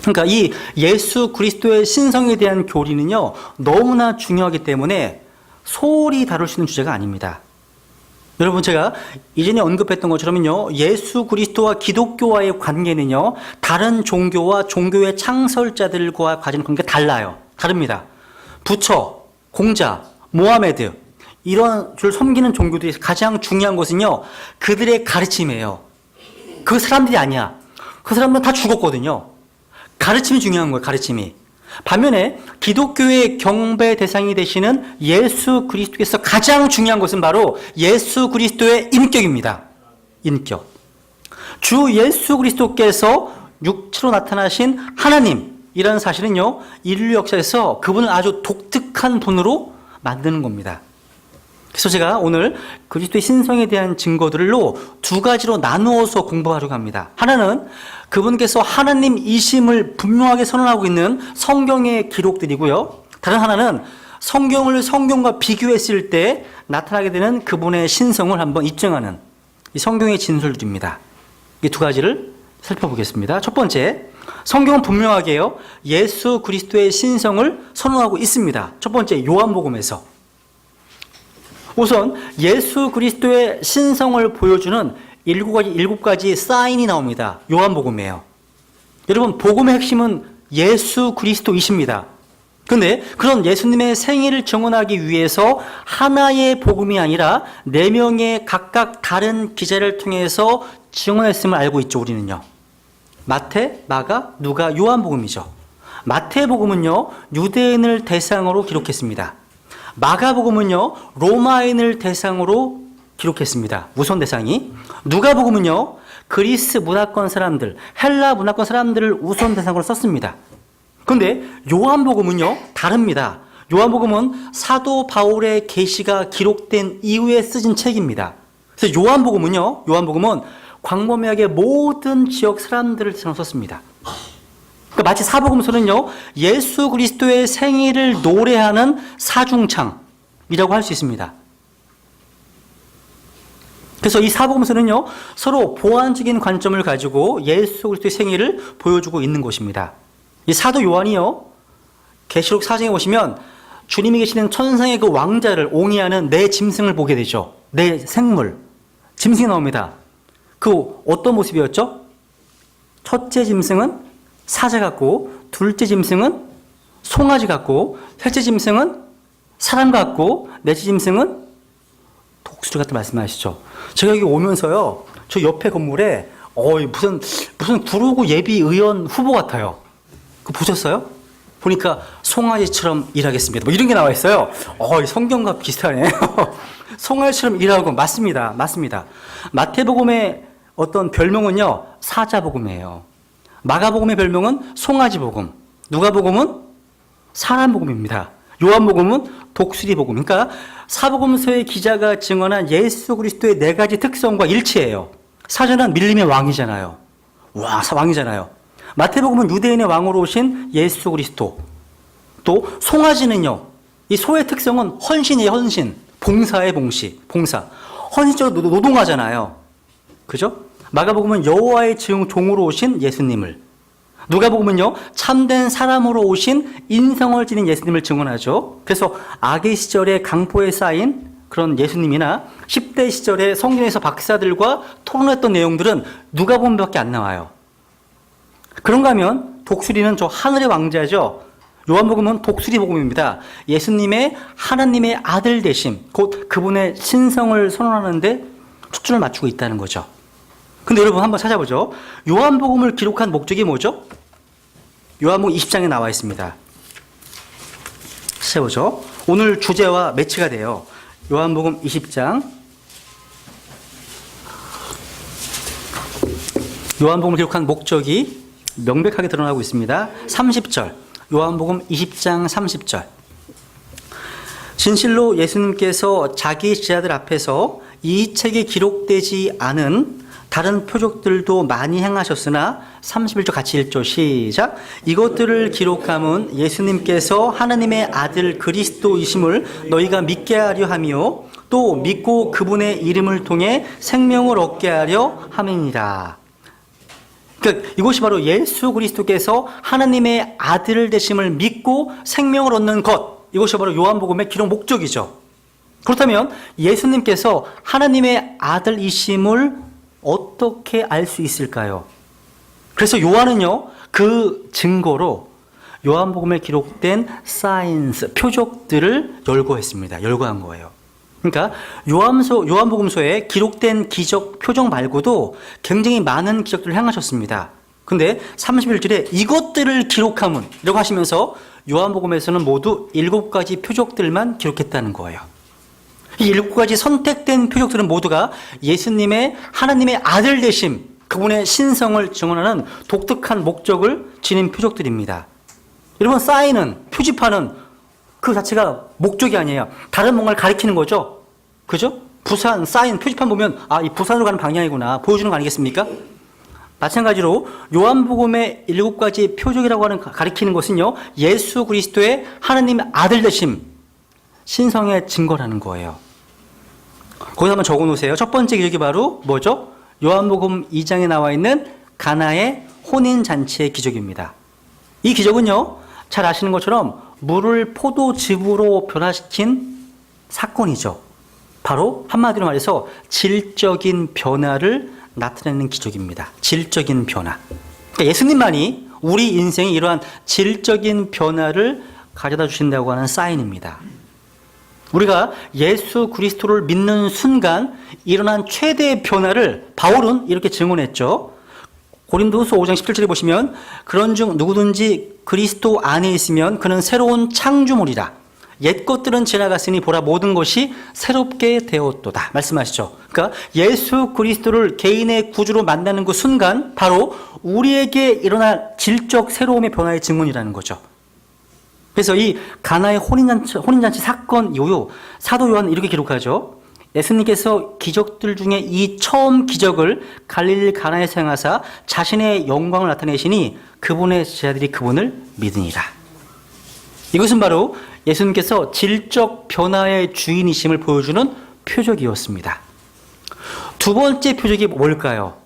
그러니까 이 예수 그리스도의 신성에 대한 교리는요, 너무나 중요하기 때문에 소홀히 다룰 수 있는 주제가 아닙니다. 여러분, 제가 이전에 언급했던 것처럼요, 예수 그리스도와 기독교와의 관계는요, 다른 종교와 종교의 창설자들과 가지는 관계가 달라요. 다릅니다. 부처, 공자, 모하메드, 이런 줄 섬기는 종교들이 가장 중요한 것은요, 그들의 가르침이에요. 그 사람들이 아니야. 그 사람들은 다 죽었거든요. 가르침이 중요한 거예요, 가르침이. 반면에 기독교의 경배 대상이 되시는 예수 그리스도께서 가장 중요한 것은 바로 예수 그리스도의 인격입니다. 인격. 주 예수 그리스도께서 육체로 나타나신 하나님이라는 사실은요, 인류 역사에서 그분을 아주 독특한 분으로 만드는 겁니다. 그래서 제가 오늘 그리스도의 신성에 대한 증거들로 두 가지로 나누어서 공부하려고 합니다. 하나는 그분께서 하나님이심을 분명하게 선언하고 있는 성경의 기록들이고요. 다른 하나는 성경을 성경과 비교했을 때 나타나게 되는 그분의 신성을 한번 입증하는 이 성경의 진술들입니다. 이 두 가지를 살펴보겠습니다. 첫 번째, 성경은 분명하게요, 예수 그리스도의 신성을 선언하고 있습니다. 첫 번째, 요한복음에서. 우선 예수 그리스도의 신성을 보여주는 일곱 가지 사인이 나옵니다. 요한복음이에요. 여러분, 복음의 핵심은 예수 그리스도이십니다. 그런데 그런 예수님의 생일을 증언하기 위해서 하나의 복음이 아니라 4명의 각각 다른 기자를 통해서 증언했음을 알고 있죠, 우리는요. 마태, 마가, 누가, 요한복음이죠. 마태복음은요, 유대인을 대상으로 기록했습니다. 마가복음은요, 로마인을 대상으로 기록했습니다. 우선 대상이. 누가복음은요, 그리스 문화권 사람들, 헬라 문화권 사람들을 우선 대상으로 썼습니다. 그런데 요한복음은요, 다릅니다. 요한복음은 사도 바울의 계시가 기록된 이후에 쓰진 책입니다. 그래서 요한복음은 광범위하게 모든 지역 사람들을 대상으로 썼습니다. 그러니까 마치 사복음서는요, 예수 그리스도의 생일을 노래하는 사중창이라고 할 수 있습니다. 그래서 이 사복음서는요, 서로 보완적인 관점을 가지고 예수 그리스도의 생일을 보여주고 있는 것입니다. 이 사도 요한이요, 계시록 4장에 보시면 주님이 계시는 천상의 그 왕자를 옹이하는 네 짐승을 보게 되죠. 네 생물, 짐승이 나옵니다. 그 어떤 모습이었죠? 첫째 짐승은 사자 같고, 둘째 짐승은 송아지 같고, 셋째 짐승은 사람 같고, 넷째 짐승은 독수리 같은 말씀하시죠. 제가 여기 오면서요, 저 옆에 건물에 무슨 구로구 예비 의원 후보 같아요. 그거 보셨어요? 보니까 송아지처럼 일하겠습니다. 뭐 이런 게 나와 있어요. 성경과 비슷하네. 송아지처럼 일하고 맞습니다. 마태복음의 어떤 별명은요, 사자복음이에요. 마가복음의 별명은 송아지복음, 누가복음은 사람복음입니다. 요한복음은 독수리복음. 그러니까 사복음서의 기자가 증언한 예수 그리스도의 4가지 특성과 일치해요. 사자는 밀림의 왕이잖아요. 왕이잖아요. 마태복음은 유대인의 왕으로 오신 예수 그리스도. 또 송아지는요, 이 소의 특성은 헌신이에요. 헌신. 봉사의 봉사. 헌신적으로 노동하잖아요. 그죠? 마가복음은 여호와의 종으로 오신 예수님을, 누가복음은요, 참된 사람으로 오신 인성을 지닌 예수님을 증언하죠. 그래서 아기 시절에 강포에 쌓인 그런 예수님이나 10대 시절에 성경에서 박사들과 토론했던 내용들은 누가복음밖에 안 나와요. 그런가 하면 독수리는 저 하늘의 왕자죠. 요한복음은 독수리복음입니다. 예수님의 하나님의 아들 되심, 곧 그분의 신성을 선언하는데 초점을 맞추고 있다는 거죠. 근데 여러분 한번 찾아보죠. 요한복음을 기록한 목적이 뭐죠? 요한복음 20장에 나와 있습니다. 찾아보죠. 오늘 주제와 매치가 돼요. 요한복음 20장. 요한복음을 기록한 목적이 명백하게 드러나고 있습니다. 30절. 요한복음 20장 30절. 진실로 예수님께서 자기 제자들 앞에서 이 책에 기록되지 않은 다른 표적들도 많이 행하셨으나 31절 같이 읽죠. 시작. 이것들을 기록함은 예수님께서 하나님의 아들 그리스도이심을 너희가 믿게 하려 하며 또 믿고 그분의 이름을 통해 생명을 얻게 하려 함이니라. 그러니까 이것이 바로 예수 그리스도께서 하나님의 아들 되심을 믿고 생명을 얻는 것, 이것이 바로 요한복음의 기록 목적이죠. 그렇다면 예수님께서 하나님의 아들이심을 어떻게 알 수 있을까요? 그래서 요한은요, 그 증거로 요한복음에 기록된 사인스, 표적들을 열거했습니다. 열거한 거예요. 그러니까 요한복음서에 기록된 기적, 표적 말고도 굉장히 많은 기적들을 행하셨습니다. 근데 31절에 이것들을 기록함은 이라고 하시면서 요한복음에서는 모두 7가지 표적들만 기록했다는 거예요. 이 7가지 선택된 표적들은 모두가 예수님의 하나님의 아들 되심, 그분의 신성을 증언하는 독특한 목적을 지닌 표적들입니다. 여러분, 사인은, 표지판은 그 자체가 목적이 아니에요. 다른 뭔가를 가리키는 거죠. 그죠? 부산, 사인, 표지판 보면 이 부산으로 가는 방향이구나 보여주는 거 아니겠습니까? 마찬가지로 요한복음의 7가지 표적이라고 하는 가리키는 것은요, 예수 그리스도의 하나님의 아들 되심, 신성의 증거라는 거예요. 거기서 한번 적어 놓으세요. 첫 번째 기적이 바로 뭐죠? 요한복음 2장에 나와 있는 가나의 혼인잔치의 기적입니다. 이 기적은요, 잘 아시는 것처럼 물을 포도즙으로 변화시킨 사건이죠. 바로 한마디로 말해서 질적인 변화를 나타내는 기적입니다. 질적인 변화. 그러니까 예수님만이 우리 인생에 이러한 질적인 변화를 가져다 주신다고 하는 사인입니다. 우리가 예수 그리스도를 믿는 순간 일어난 최대의 변화를 바울은 이렇게 증언했죠. 고린도후서 5장 17절에 보시면 그런즉 누구든지 그리스도 안에 있으면 그는 새로운 창조물이라. 옛 것들은 지나갔으니 보라 모든 것이 새롭게 되었도다 말씀하시죠. 그러니까 예수 그리스도를 개인의 구주로 만나는 그 순간 바로 우리에게 일어날 질적 새로움의 변화의 증언이라는 거죠. 그래서 이 가나의 혼인잔치 사건 이후 사도 요한은 이렇게 기록하죠. 예수님께서 기적들 중에 이 처음 기적을 갈릴리 가나에서 행하사 자신의 영광을 나타내시니 그분의 제자들이 그분을 믿으니라. 이것은 바로 예수님께서 질적 변화의 주인이심을 보여주는 표적이었습니다. 두 번째 표적이 뭘까요?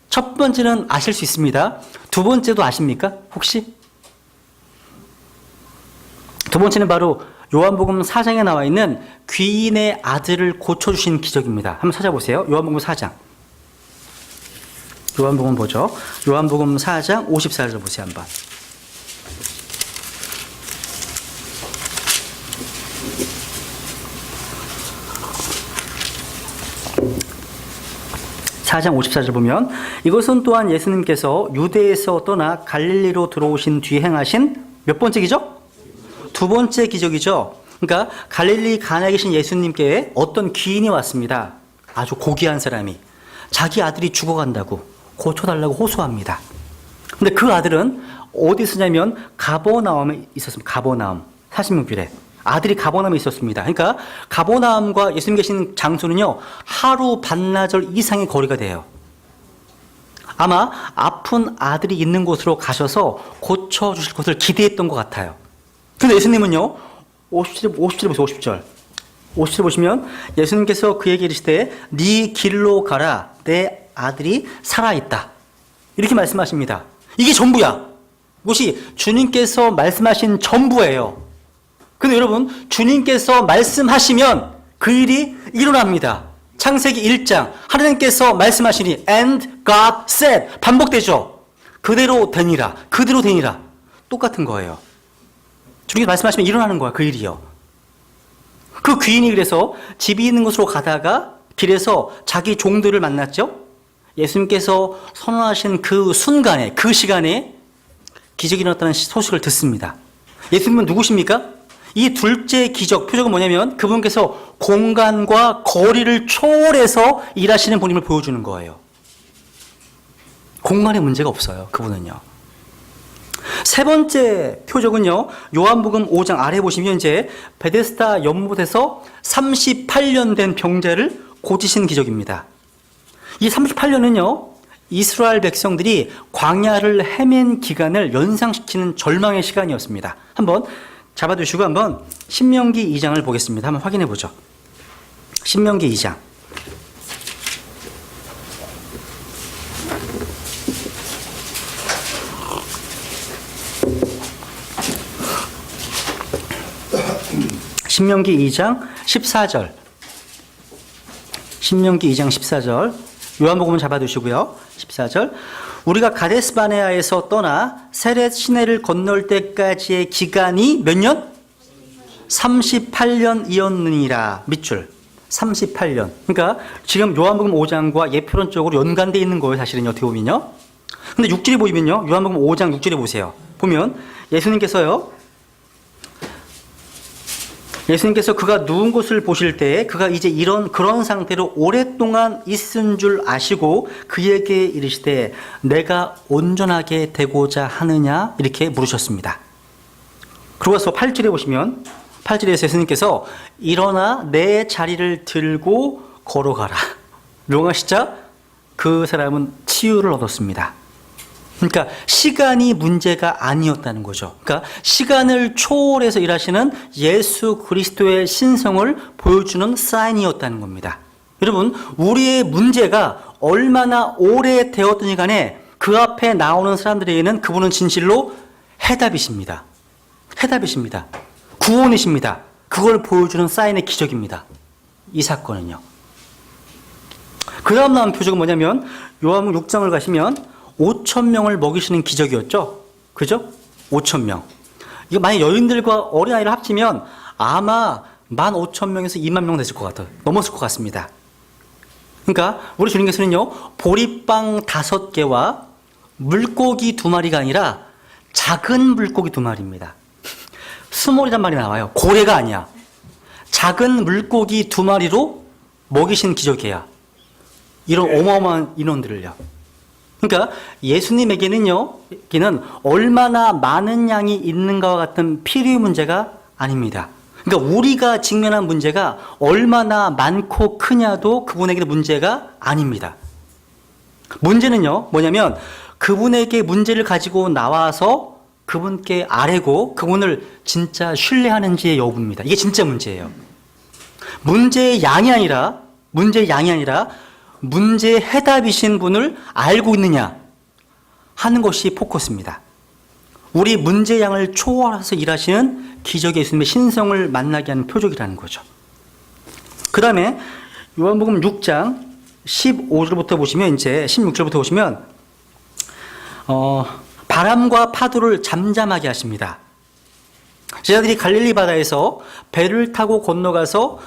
첫 번째는 아실 수 있습니다. 두 번째도 아십니까? 혹시? 두 번째는 바로 요한복음 4장에 나와 있는 귀인의 아들을 고쳐주신 기적입니다. 한번 찾아보세요. 요한복음 4장. 요한복음 보죠. 요한복음 4장 54절 보세요. 한번. (4장 54절) 보면 이것은 또한 예수님께서 유대에서 떠나 갈릴리로 들어오신 뒤에 행하신 몇 번째 기적? 두 번째 기적이죠. 그러니까 갈릴리 가나에 계신 예수님께 어떤 귀인이 왔습니다. 아주 고귀한 사람이 자기 아들이 죽어간다고 고쳐달라고 호소합니다. 근데 그 아들은 어디 있었냐면 가버나움에 있었습니다. 가버나움 40명 아들이 가버나움에 있었습니다. 그러니까 가버나움과 예수님 계신 장소는요 하루 반나절 이상의 거리가 돼요. 아마 아픈 아들이 있는 곳으로 가셔서 고쳐주실 것을 기대했던 것 같아요. 근데 예수님은요 50절 보세요. 50절 보시면 예수님께서 그에게 이르시되 네 길로 가라 내 아들이 살아있다 이렇게 말씀하십니다. 이게 전부야. 이것이 주님께서 말씀하신 전부예요. 근데 여러분 주님께서 말씀하시면 그 일이 일어납니다. 창세기 1장 하나님께서 말씀하시니 and God said 반복되죠. 그대로 되니라 그대로 되니라 똑같은 거예요. 주님께서 말씀하시면 일어나는 거야. 그 일이요. 그 귀인이 그래서 집이 있는 곳으로 가다가 길에서 자기 종들을 만났죠. 예수님께서 선언하신 그 순간에 그 시간에 기적이 일어났다는 소식을 듣습니다. 예수님은 누구십니까? 이 둘째 기적, 표적은 뭐냐면 그분께서 공간과 거리를 초월해서 일하시는 분임을 보여주는 거예요. 공간에 문제가 없어요. 그분은요. 세 번째 표적은요, 요한복음 5장 아래 보시면 이제 베데스다 연못에서 38년 된 병자를 고치신 기적입니다. 이 38년은요, 이스라엘 백성들이 광야를 헤맨 기간을 연상시키는 절망의 시간이었습니다. 한번 잡아두시고 한번 신명기 2장을 보겠습니다. 한번 확인해 보죠. 신명기 2장. 신명기 2장 14절. 신명기 2장 14절. 요한복음은 잡아두시고요. 14절. 우리가 가데스 바네아에서 떠나 세렛 시내를 건널 때까지의 기간이 몇 년? 38년이었느니라. 밑줄. 38년. 그러니까 지금 요한복음 5장과 예표론적으로 연관되어 있는 거예요. 사실은 어떻게 보면요. 근데 6절에 보면요. 요한복음 5장 6절에 보세요. 보면 예수님께서 그가 누운 것을 보실 때 그가 이제 그런 상태로 오랫동안 있은 줄 아시고 그에게 이르시되 내가 온전하게 되고자 하느냐 이렇게 물으셨습니다. 그러고 나서 8절에 보시면 8절에서 예수님께서 일어나 내 자리를 들고 걸어가라. 명하시자 그 사람은 치유를 얻었습니다. 그러니까 시간이 문제가 아니었다는 거죠. 그러니까 시간을 초월해서 일하시는 예수 그리스도의 신성을 보여주는 사인이었다는 겁니다. 여러분, 우리의 문제가 얼마나 오래되었든지 간에 그 앞에 나오는 사람들에게는 그분은 진실로 해답이십니다. 해답이십니다. 구원이십니다. 그걸 보여주는 사인의 기적입니다. 이 사건은요. 그 다음 나온 표적은 뭐냐면 요한복음 6장을 가시면 5,000명을 먹이시는 기적이었죠. 그죠? 5,000명. 이거 만약 여인들과 어린아이를 합치면 아마 15,000명에서 20,000명 됐을 것 같아요. 넘었을 것 같습니다. 그러니까 우리 주님께서는요, 보리빵 5개와 물고기 2마리가 아니라 작은 물고기 2마리입니다. 스몰이란 말이 나와요. 고래가 아니야. 작은 물고기 2마리로 먹이신 기적이에요. 이런 어마어마한 인원들을요. 그러니까 예수님에게는요, 여기는 얼마나 많은 양이 있는가와 같은 필요의 문제가 아닙니다. 그러니까 우리가 직면한 문제가 얼마나 많고 크냐도 그분에게는 문제가 아닙니다. 문제는요, 뭐냐면 그분에게 문제를 가지고 나와서 그분께 아뢰고 그분을 진짜 신뢰하는지의 여부입니다. 이게 진짜 문제예요. 문제의 양이 아니라 문제의 해답이신 분을 알고 있느냐 하는 것이 포커스입니다. 우리 문제의 양을 초월해서 일하시는 기적의 예수님의 신성을 만나게 하는 표적이라는 거죠. 그 다음에 요한복음 6장 15절부터 보시면 이제 16절부터 보시면 바람과 파도를 잠잠하게 하십니다. 제자들이 갈릴리 바다에서 배를 타고 건너가서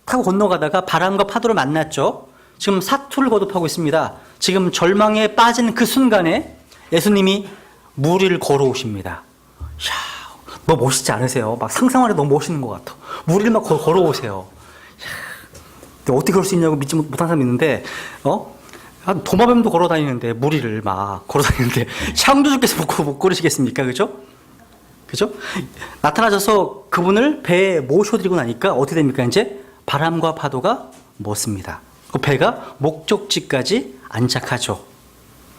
타고 건너가다가 바람과 파도를 만났죠. 지금 사투를 거듭하고 있습니다. 지금 절망에 빠진 그 순간에 예수님이 물 위를 걸어오십니다. 이야, 너무 멋있지 않으세요? 막 상상만 해도 너무 멋있는 것 같아. 물 위를 막 걸어오세요. 이야, 어떻게 그럴 수 있냐고 믿지 못한 사람이 있는데, 도마뱀도 걸어다니는데, 물 위를 막 걸어다니는데, 창조주께서 못 걸으시겠습니까? 그죠? 그죠? 나타나셔서 그분을 배에 모셔드리고 나니까 어떻게 됩니까? 이제 바람과 파도가 멎습니다. 그 배가 목적지까지 안착하죠.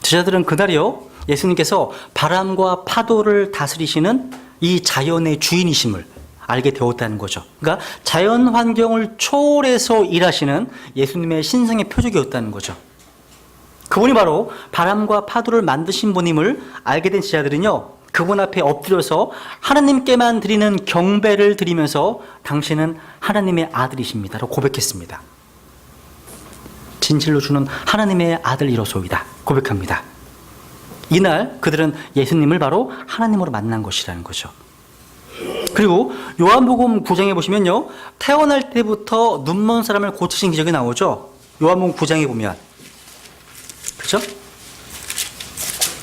제자들은 그날이요, 예수님께서 바람과 파도를 다스리시는 이 자연의 주인이심을 알게 되었다는 거죠. 그러니까 자연 환경을 초월해서 일하시는 예수님의 신성의 표적이었다는 거죠. 그분이 바로 바람과 파도를 만드신 분임을 알게 된 제자들은요, 그분 앞에 엎드려서 하나님께만 드리는 경배를 드리면서 당신은 하나님의 아들이십니다 라고 고백했습니다. 진실로 주는 하나님의 아들이로소이다 고백합니다. 이날 그들은 예수님을 바로 하나님으로 만난 것이라는 거죠. 그리고 요한복음 9장에 보시면요, 태어날 때부터 눈먼 사람을 고치신 기적이 나오죠. 요한복음 9장에 보면, 그죠?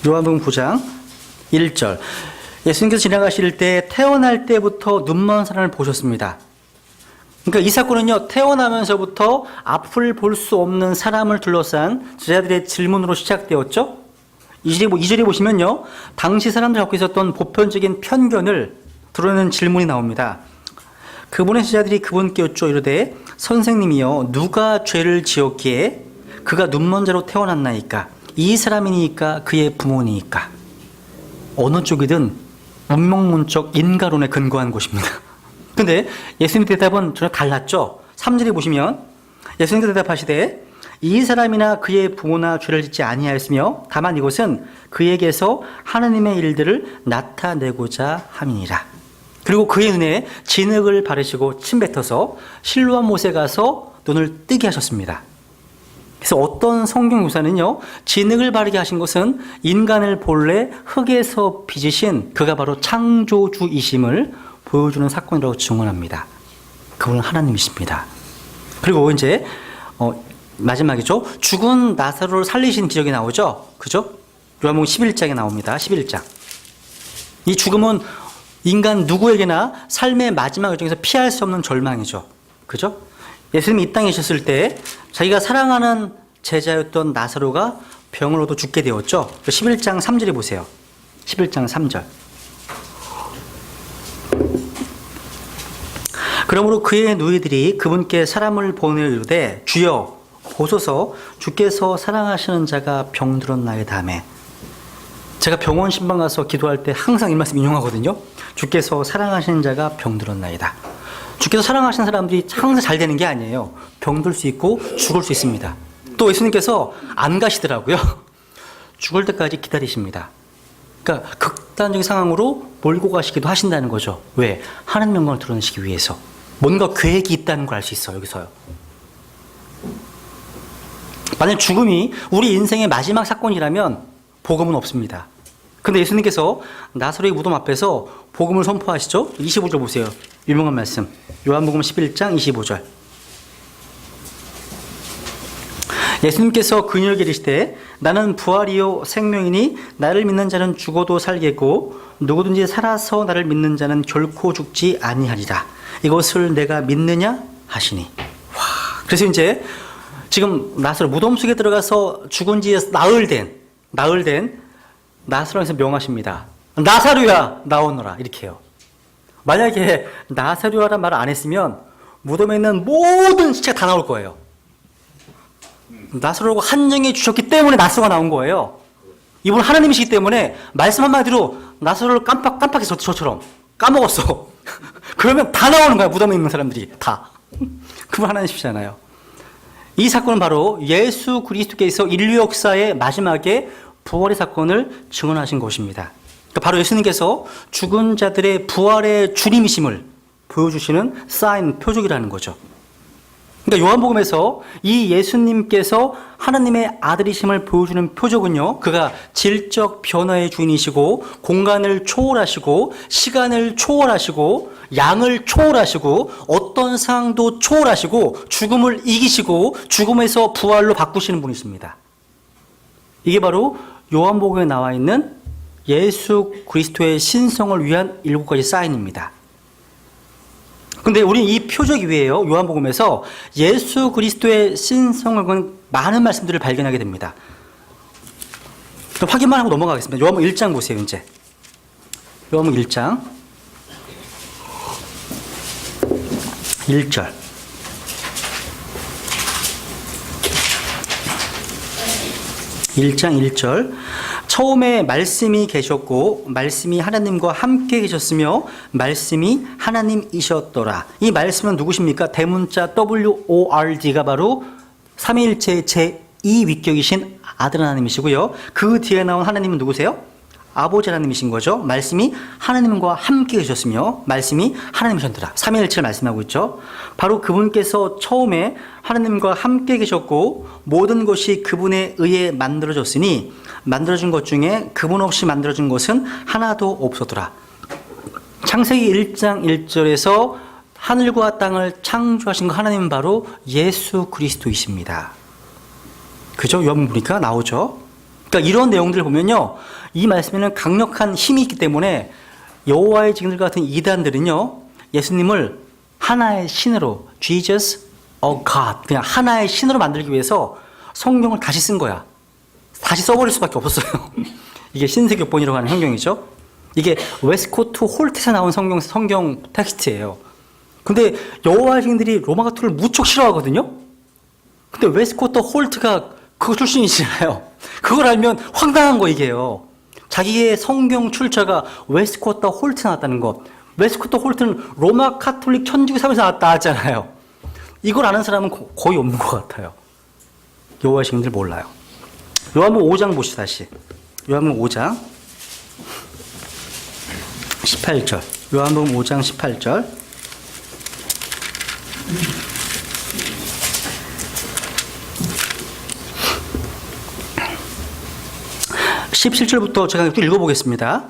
요한복음 9장 1절. 예수님께서 지나가실 때 태어날 때부터 눈먼 사람을 보셨습니다. 그러니까 이 사건은요, 태어나면서부터 앞을 볼 수 없는 사람을 둘러싼 제자들의 질문으로 시작되었죠. 2절에 보시면요. 당시 사람들 갖고 있었던 보편적인 편견을 드러내는 질문이 나옵니다. 그분의 제자들이 그분께 여쭈어 이르되 선생님이여 누가 죄를 지었기에 그가 눈먼 자로 태어났나이까? 이 사람이니까 그의 부모니까? 어느 쪽이든 운명론적 인가론에 근거한 곳입니다. 근데 예수님 대답은 전혀 달랐죠. 3절에 보시면 예수님께서 대답하시되 이 사람이나 그의 부모나 죄를 짓지 아니하였으며 다만 이것은 그에게서 하나님의 일들을 나타내고자 함이니라. 그리고 그의 눈에 진흙을 바르시고 침 뱉어서 실로암 못에 가서 눈을 뜨게 하셨습니다. 그래서 어떤 성경 교사는요, 진흙을 바르게 하신 것은 인간을 본래 흙에서 빚으신 그가 바로 창조주이심을 보여주는 사건이라고 증언합니다. 그분은 하나님이십니다. 그리고 이제 마지막이죠. 죽은 나사로를 살리신 기적이 나오죠. 그죠? 요한복음 11장에 나옵니다. 11장. 이 죽음은 인간 누구에게나 삶의 마지막 여정에서 피할 수 없는 절망이죠. 그죠? 예수님이 이 땅에 계셨을 때 자기가 사랑하는 제자였던 나사로가 병을 얻어 죽게 되었죠. 11장 3절에 보세요. 11장 3절. 그러므로 그의 누이들이 그분께 사람을 보내어 이르되 주여 보소서 주께서 사랑하시는 자가 병들었나이다 하매. 제가 병원 신방 가서 기도할 때 항상 이 말씀 인용하거든요. 주께서 사랑하시는 자가 병들었나이다. 주께서 사랑하시는 사람들이 항상 잘 되는 게 아니에요. 병들 수 있고 죽을 수 있습니다. 또 예수님께서 안 가시더라고요. 죽을 때까지 기다리십니다. 그러니까 극단적인 상황으로 몰고 가시기도 하신다는 거죠. 왜? 하나님 영광을 드러내시기 위해서. 뭔가 계획이 있다는 걸 알 수 있어요. 여기서요. 만약 죽음이 우리 인생의 마지막 사건이라면 복음은 없습니다. 근데 예수님께서 나사로의 무덤 앞에서 복음을 선포하시죠. 25절 보세요. 유명한 말씀. 요한복음 11장 25절. 예수님께서 그녀에게 이르시되 나는 부활이요 생명이니 나를 믿는 자는 죽어도 살겠고 누구든지 살아서 나를 믿는 자는 결코 죽지 아니하리라. 이것을 내가 믿느냐 하시니. 와. 그래서 이제 지금 나사로 무덤 속에 들어가서 죽은 지 나흘 된 나사로에서 명하십니다. 나사로야 나오너라 이렇게 해요. 만약에 나사로라는 말을 안 했으면 무덤에 있는 모든 시체가 다 나올 거예요. 나사로가 한정해 주셨기 때문에 나사로가 나온 거예요. 이분 하나님이시기 때문에 말씀 한마디로 나사로를 깜빡해서 저처럼 까먹었어. 그러면 다 나오는 거야. 무덤에 있는 사람들이 다. 그분 하나님이시잖아요. 이 사건은 바로 예수 그리스도께서 인류 역사의 마지막에 부활의 사건을 증언하신 것입니다. 그러니까 바로 예수님께서 죽은 자들의 부활의 주님이심을 보여주시는 사인, 표적이라는 거죠. 그러니까 요한복음에서 이 예수님께서 하나님의 아들이심을 보여주는 표적은요, 그가 질적 변화의 주인이시고 공간을 초월하시고 시간을 초월하시고 양을 초월하시고 어떤 상황도 초월하시고 죽음을 이기시고 죽음에서 부활로 바꾸시는 분이십니다. 이게 바로 요한복음에 나와 있는 예수 그리스도의 신성을 위한 7가지 사인입니다. 근데 우리는 이 표적 이외에요. 요한복음에서 예수 그리스도의 신성을 건 많은 말씀들을 발견하게 됩니다. 확인만 하고 넘어가겠습니다. 요한복음 1장 보세요. 이제 요한복음 1장 1절. 처음에 말씀이 계셨고 말씀이 하나님과 함께 계셨으며 말씀이 하나님이셨더라. 이 말씀은 누구십니까? 대문자 WORD가 바로 삼위일체의 제2위격이신 아들 하나님이시고요. 그 뒤에 나온 하나님은 누구세요? 아버지 하나님이신 거죠. 말씀이 하나님과 함께 계셨으며 말씀이 하나님이셨더라. 삼위일체를 말씀하고 있죠. 바로 그분께서 처음에 하나님과 함께 계셨고 모든 것이 그분에 의해 만들어졌으니 만들어진 것 중에 그분 없이 만들어진 것은 하나도 없었더라. 창세기 1장 1절에서 하늘과 땅을 창조하신 그 하나님은 바로 예수 그리스도이십니다. 그죠? 요한복음 보니까 나오죠. 그러니까 이런 내용들을 보면요, 이 말씀에는 강력한 힘이 있기 때문에 여호와의 증인들 같은 이단들은요, 예수님을 하나의 신으로, Jesus, a God, 그냥 하나의 신으로 만들기 위해서 성경을 다시 쓴 거야. 다시 써버릴 수밖에 없었어요. 이게 신세교본이라고 하는 성경이죠. 이게 웨스코트 홀트에서 나온 성경 텍스트예요. 근데 여호와의 증인들이 로마 가톨릭을 무척 싫어하거든요. 근데 웨스코트 홀트가 그거 출신이잖아요. 그걸 알면 황당한 거 이게요. 자기의 성경 출처가 웨스코트 홀트 나왔다는 것. 웨스코트 홀트는 로마 카톨릭 천주교 사회에서 나왔잖아요. 이걸 아는 사람은 거의 없는 것 같아요. 여호와의 증인들 몰라요. 요한복음 5장 보시죠. 다시 요한복음 5장 18절. 요한복음 5장 18절. (17절부터) 제가 읽어보겠습니다.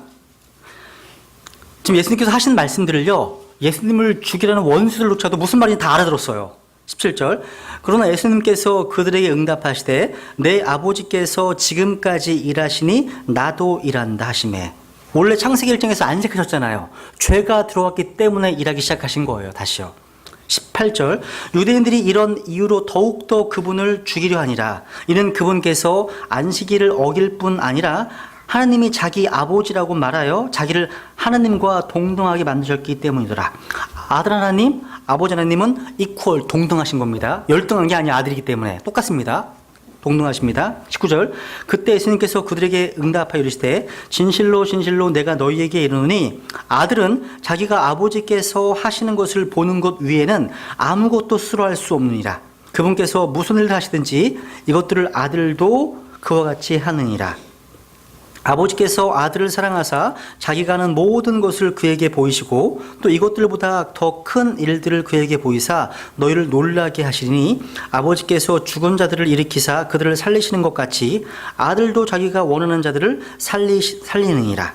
지금 예수님께서 하신 말씀들을요, 예수님을 죽이라는 원수들조차도 무슨 말인지 다 알아들었어요. 17절. 그러나 예수님께서 그들에게 응답하시되 내 아버지께서 지금까지 일하시니 나도 일한다 하시매. 원래 창세기 1장에서 안식하셨잖아요. 죄가 들어왔기 때문에 일하기 시작하신 거예요. 다시요. 18절. 유대인들이 이런 이유로 더욱더 그분을 죽이려 하니라. 이는 그분께서 안식일을 어길 뿐 아니라 하나님이 자기 아버지라고 말하여 자기를 하나님과 동등하게 만드셨기 때문이더라. 아들 하나님, 아버지 하나님은 이퀄, 동등하신 겁니다. 열등한 게 아니라 아들이기 때문에 똑같습니다. 동등하십니다. 19절. 그때 예수님께서 그들에게 응답하여 이르시되 진실로 진실로 내가 너희에게 이르노니 아들은 자기가 아버지께서 하시는 것을 보는 것 위에는 아무것도 스스로 할 수 없느니라. 그분께서 무슨 일을 하시든지 이것들을 아들도 그와 같이 하느니라. 아버지께서 아들을 사랑하사 자기가 하는 모든 것을 그에게 보이시고 또 이것들보다 더 큰 일들을 그에게 보이사 너희를 놀라게 하시니 아버지께서 죽은 자들을 일으키사 그들을 살리시는 것 같이 아들도 자기가 원하는 자들을 살리느니라.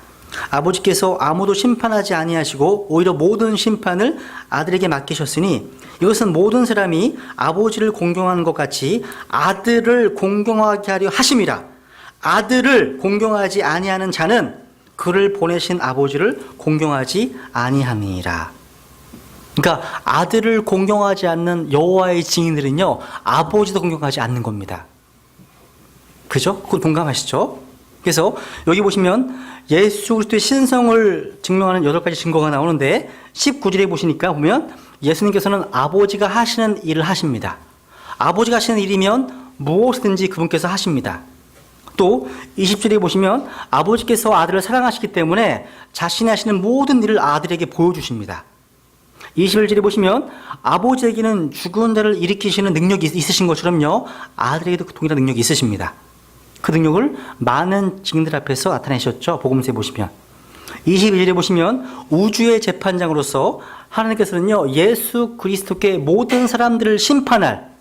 아버지께서 아무도 심판하지 아니하시고 오히려 모든 심판을 아들에게 맡기셨으니 이것은 모든 사람이 아버지를 공경하는 것 같이 아들을 공경하게 하려 하심이라. 아들을 공경하지 아니하는 자는 그를 보내신 아버지를 공경하지 아니함이니라. 그러니까 아들을 공경하지 않는 여호와의 증인들은요, 아버지도 공경하지 않는 겁니다. 그죠? 그건 동감하시죠? 그래서 여기 보시면 예수 그리스도의 신성을 증명하는 8가지 증거가 나오는데 19절에 보시니까 보면 예수님께서는 아버지가 하시는 일을 하십니다. 아버지가 하시는 일이면 무엇이든지 그분께서 하십니다. 또 20절에 보시면 아버지께서 아들을 사랑하시기 때문에 자신이 하시는 모든 일을 아들에게 보여주십니다. 21절에 보시면 아버지에게는 죽은 자를 일으키시는 능력이 있으신 것처럼요, 아들에게도 그 동일한 능력이 있으십니다. 그 능력을 많은 증인들 앞에서 나타내셨죠. 복음서에 보시면 22절에 보시면 우주의 재판장으로서 하나님께서는요, 예수 그리스도께 모든 사람들을 심판할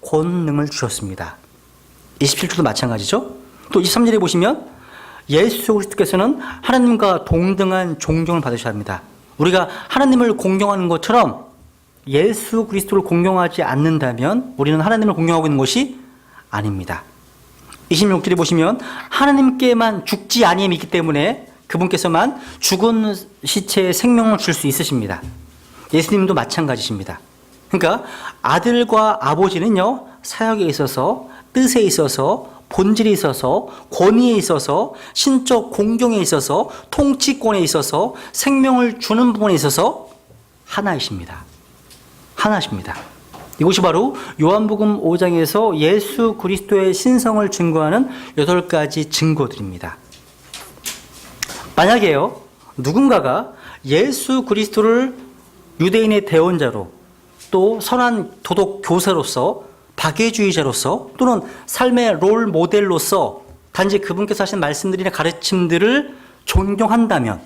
권능을 주셨습니다. 27절도 마찬가지죠. 또 23절에 보시면 예수 그리스도께서는 하나님과 동등한 존경을 받으셔야 합니다. 우리가 하나님을 공경하는 것처럼 예수 그리스도를 공경하지 않는다면 우리는 하나님을 공경하고 있는 것이 아닙니다. 26절에 보시면 하나님께만 죽지 아니함이 있기 때문에 그분께서만 죽은 시체에 생명을 줄 수 있으십니다. 예수님도 마찬가지십니다. 그러니까 아들과 아버지는요, 사역에 있어서, 뜻에 있어서, 본질에 있어서, 권위에 있어서, 신적 공경에 있어서, 통치권에 있어서, 생명을 주는 부분에 있어서 하나이십니다. 하나십니다. 이것이 바로 요한복음 5장에서 예수 그리스도의 신성을 증거하는 8가지 증거들입니다. 만약에요, 누군가가 예수 그리스도를 유대인의 대언자로 또 선한 도덕 교사로서 박애주의자로서 또는 삶의 롤 모델로서 단지 그분께서 하신 말씀들이나 가르침들을 존경한다면,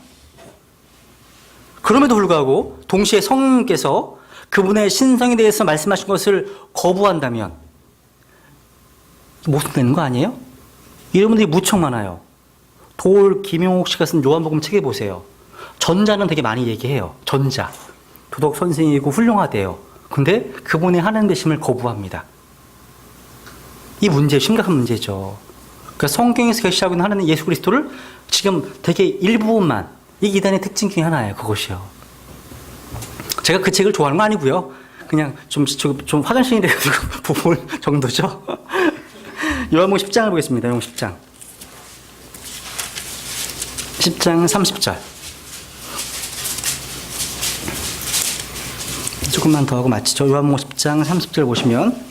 그럼에도 불구하고 동시에 성령님께서 그분의 신성에 대해서 말씀하신 것을 거부한다면 모순되는 거 아니에요? 이런 분들이 무척 많아요. 도올 김용옥 씨가 쓴 요한복음 책에 보세요. 전자는 되게 많이 얘기해요. 전자. 도덕 선생이고 훌륭하대요. 근데 그분의 하나님 되심을 거부합니다. 이 문제, 심각한 문제죠. 그러니까 성경에서 계시하고 있는 하나님 예수 그리스도를 지금 되게 일부분만, 이 이단의 특징 중에 하나예요. 그것이요. 제가 그 책을 좋아하는 건 아니고요. 그냥 좀 화장실이 돼가지고 부분 정도죠. 요한복음 10장을 보겠습니다. 요한복음 10장. 10장 30절. 조금만 더 하고 마치죠. 요한복음 10장 30절 보시면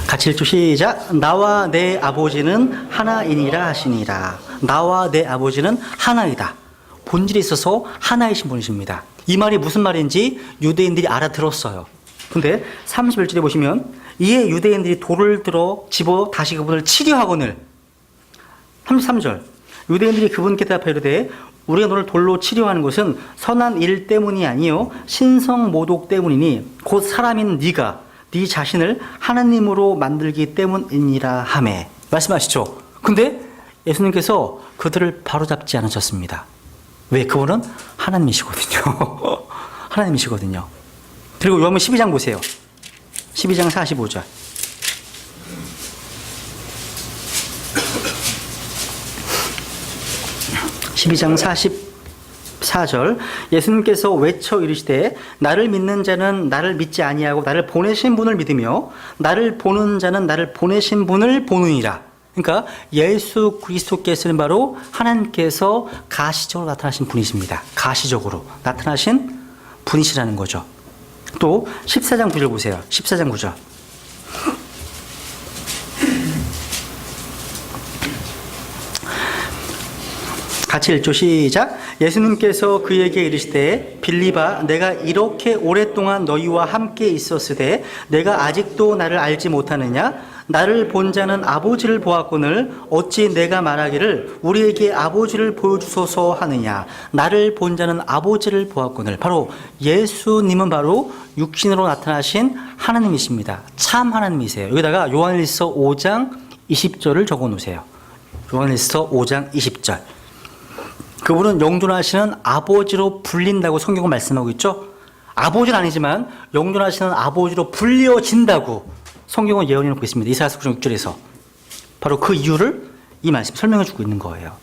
같이 읽죠. 시작. 나와 내 아버지는 하나이니라 하시니라. 나와 내 아버지는 하나이다. 본질에 있어서 하나이신 분이십니다. 이 말이 무슨 말인지 유대인들이 알아들었어요. 근데 31절에 보시면 이에 유대인들이 돌을 들어 집어 다시 그분을 치려하거늘. 33절. 유대인들이 그분께 대답하여 이르되 우리가 너를 돌로 치려하는 것은 선한 일 때문이 아니요 신성 모독 때문이니 곧 사람인 네가 네 자신을 하나님으로 만들기 때문이니라 하매. 말씀하시죠. 근데 예수님께서 그들을 바로잡지 않으셨습니다. 왜? 그분은 하나님이시거든요. 하나님이시거든요. 그리고 요한복음 12장 보세요. 12장 45절. 12장 44절. 예수님께서 외쳐 이르시되 나를 믿는 자는 나를 믿지 아니하고 나를 보내신 분을 믿으며 나를 보는 자는 나를 보내신 분을 보느니라. 그러니까 예수 그리스도께서는 바로 하나님께서 가시적으로 나타나신 분이십니다. 가시적으로 나타나신 분이시라는 거죠. 또 14장 9절 보세요. 14장 9절. 같이 읽죠. 시작. 예수님께서 그에게 이르시되 빌립아 내가 이렇게 오랫동안 너희와 함께 있었으되 내가 아직도 나를 알지 못하느냐? 나를 본 자는 아버지를 보았거늘 어찌 내가 말하기를 우리에게 아버지를 보여주소서 하느냐? 나를 본 자는 아버지를 보았거늘. 바로 예수님은 바로 육신으로 나타나신 하나님이십니다. 참 하나님이세요. 여기다가 요한일서 5장 20절을 적어 놓으세요. 요한일서 5장 20절. 그분은 영존하시는 아버지로 불린다고 성경은 말씀하고 있죠. 아버지는 아니지만 영존하시는 아버지로 불려진다고 성경은 예언해 놓고 있습니다. 이사야서 9장 6절에서. 바로 그 이유를 이 말씀 설명해 주고 있는 거예요.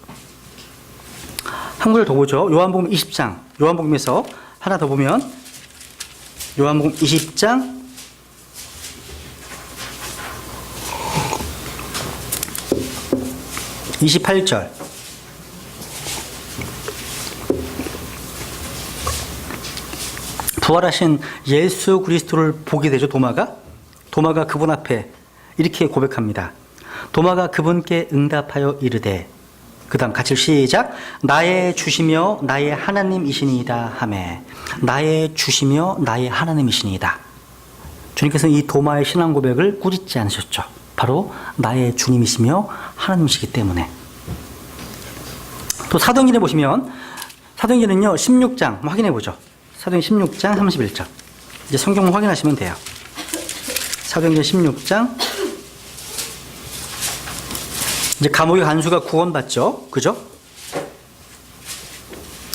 한 구절 더 보죠. 요한복음 20장. 요한복음에서 하나 더 보면 요한복음 20장 28절. 부활하신 예수 그리스도를 보게 되죠. 도마가 그분 앞에 이렇게 고백합니다. 도마가 그분께 응답하여 이르되, 그 다음 같이 시작. 나의 주시며 나의 하나님이시니이다 하매. 나의 주시며 나의 하나님이시니이다. 주님께서는 이 도마의 신앙 고백을 꾸짖지 않으셨죠. 바로 나의 주님이시며 하나님이시기 때문에. 또 사도행전에 보시면, 사도행전은요 16장 확인해 보죠. 사도행전 16장 31절. 이제 성경만 확인하시면 돼요. 사도행전 16장. 이제 감옥의 간수가 구원받죠. 그죠?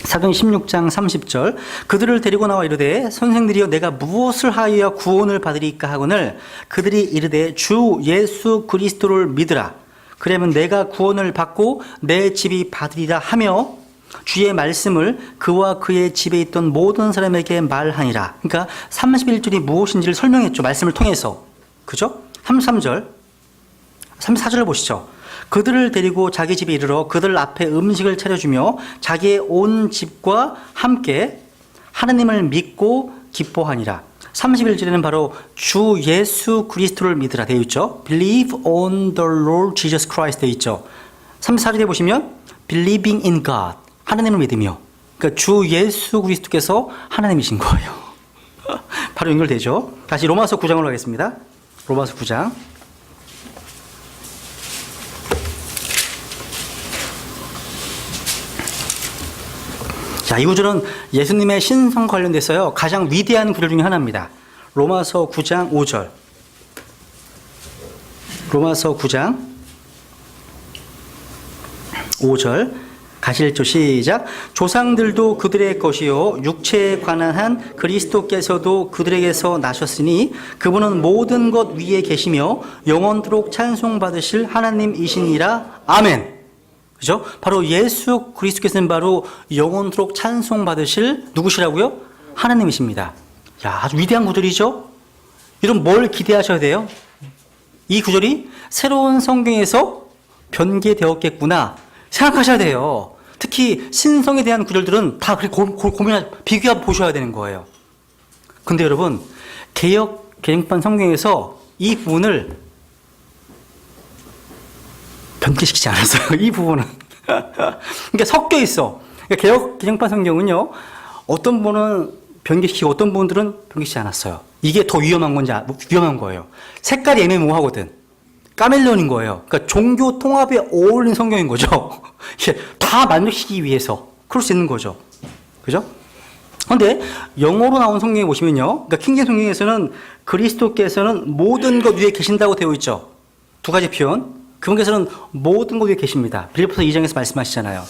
사도행전 16장 30절. 그들을 데리고 나와 이르되 선생들이여 내가 무엇을 하여야 구원을 받으리까 하거늘 그들이 이르되 주 예수 그리스도를 믿으라. 그러면 내가 구원을 받고 내 집이 받으리라 하며 주의 말씀을 그와 그의 집에 있던 모든 사람에게 말하니라. 그러니까 31절이 무엇인지를 설명했죠. 말씀을 통해서. 그죠? 33절. 34절을 보시죠. 그들을 데리고 자기 집에 이르러 그들 앞에 음식을 차려주며 자기의 온 집과 함께 하나님을 믿고 기뻐하니라. 31절에는 바로 주 예수 그리스도를 믿으라 되어 있죠. Believe on the Lord Jesus Christ 되어 있죠. 34절에 보시면 Believing in God. 하나님을 믿으며. 그러니까 주 예수 그리스도께서 하나님이신 거예요. 바로 연결되죠. 다시 로마서 9장으로 가겠습니다. 로마서 9장. 자, 이 구절은 예수님의 신성 관련돼서요 가장 위대한 구절 중에 하나입니다. 로마서 9장 5절. 로마서 9장 5절. 같이 읽죠. 시작. 조상들도 그들의 것이요 육체에 관한 한 그리스도께서도 그들에게서 나셨으니 그분은 모든 것 위에 계시며 영원토록 찬송받으실 하나님이시니라. 아멘. 그죠? 바로 예수 그리스도께서는 바로 영원토록 찬송받으실 누구시라고요? 하나님이십니다. 야, 아주 위대한 구절이죠? 이런 뭘 기대하셔야 돼요? 이 구절이 새로운 성경에서 변개되었겠구나 생각하셔야 돼요. 특히 신성에 대한 구절들은 다 그렇게 비교해 보셔야 되는 거예요. 근데 여러분, 개역 개정판 성경에서 이 부분을 변개시키지 않았어요. 이 부분은. 그러니까 섞여 있어. 그러니까 개역 개정판 성경은요, 어떤 부분은 변개시키고 어떤 부분들은 변개시키지 않았어요. 이게 더 위험한 건지 위험한 거예요. 색깔이 애매모호하거든. 까멜레온인 거예요. 그러니까 종교 통합에 어울리는 성경인 거죠. 다 만족시키기 위해서 그럴 수 있는 거죠. 그죠? 그런데 영어로 나온 성경에 보시면요, 그러니까 킹제임 성경에서는 그리스도께서는 모든 것 위에 계신다고 되어 있죠. 두 가지 표현. 그분께서는 모든 것 위에 계십니다. 빌립보서 2장에서 말씀하시잖아요.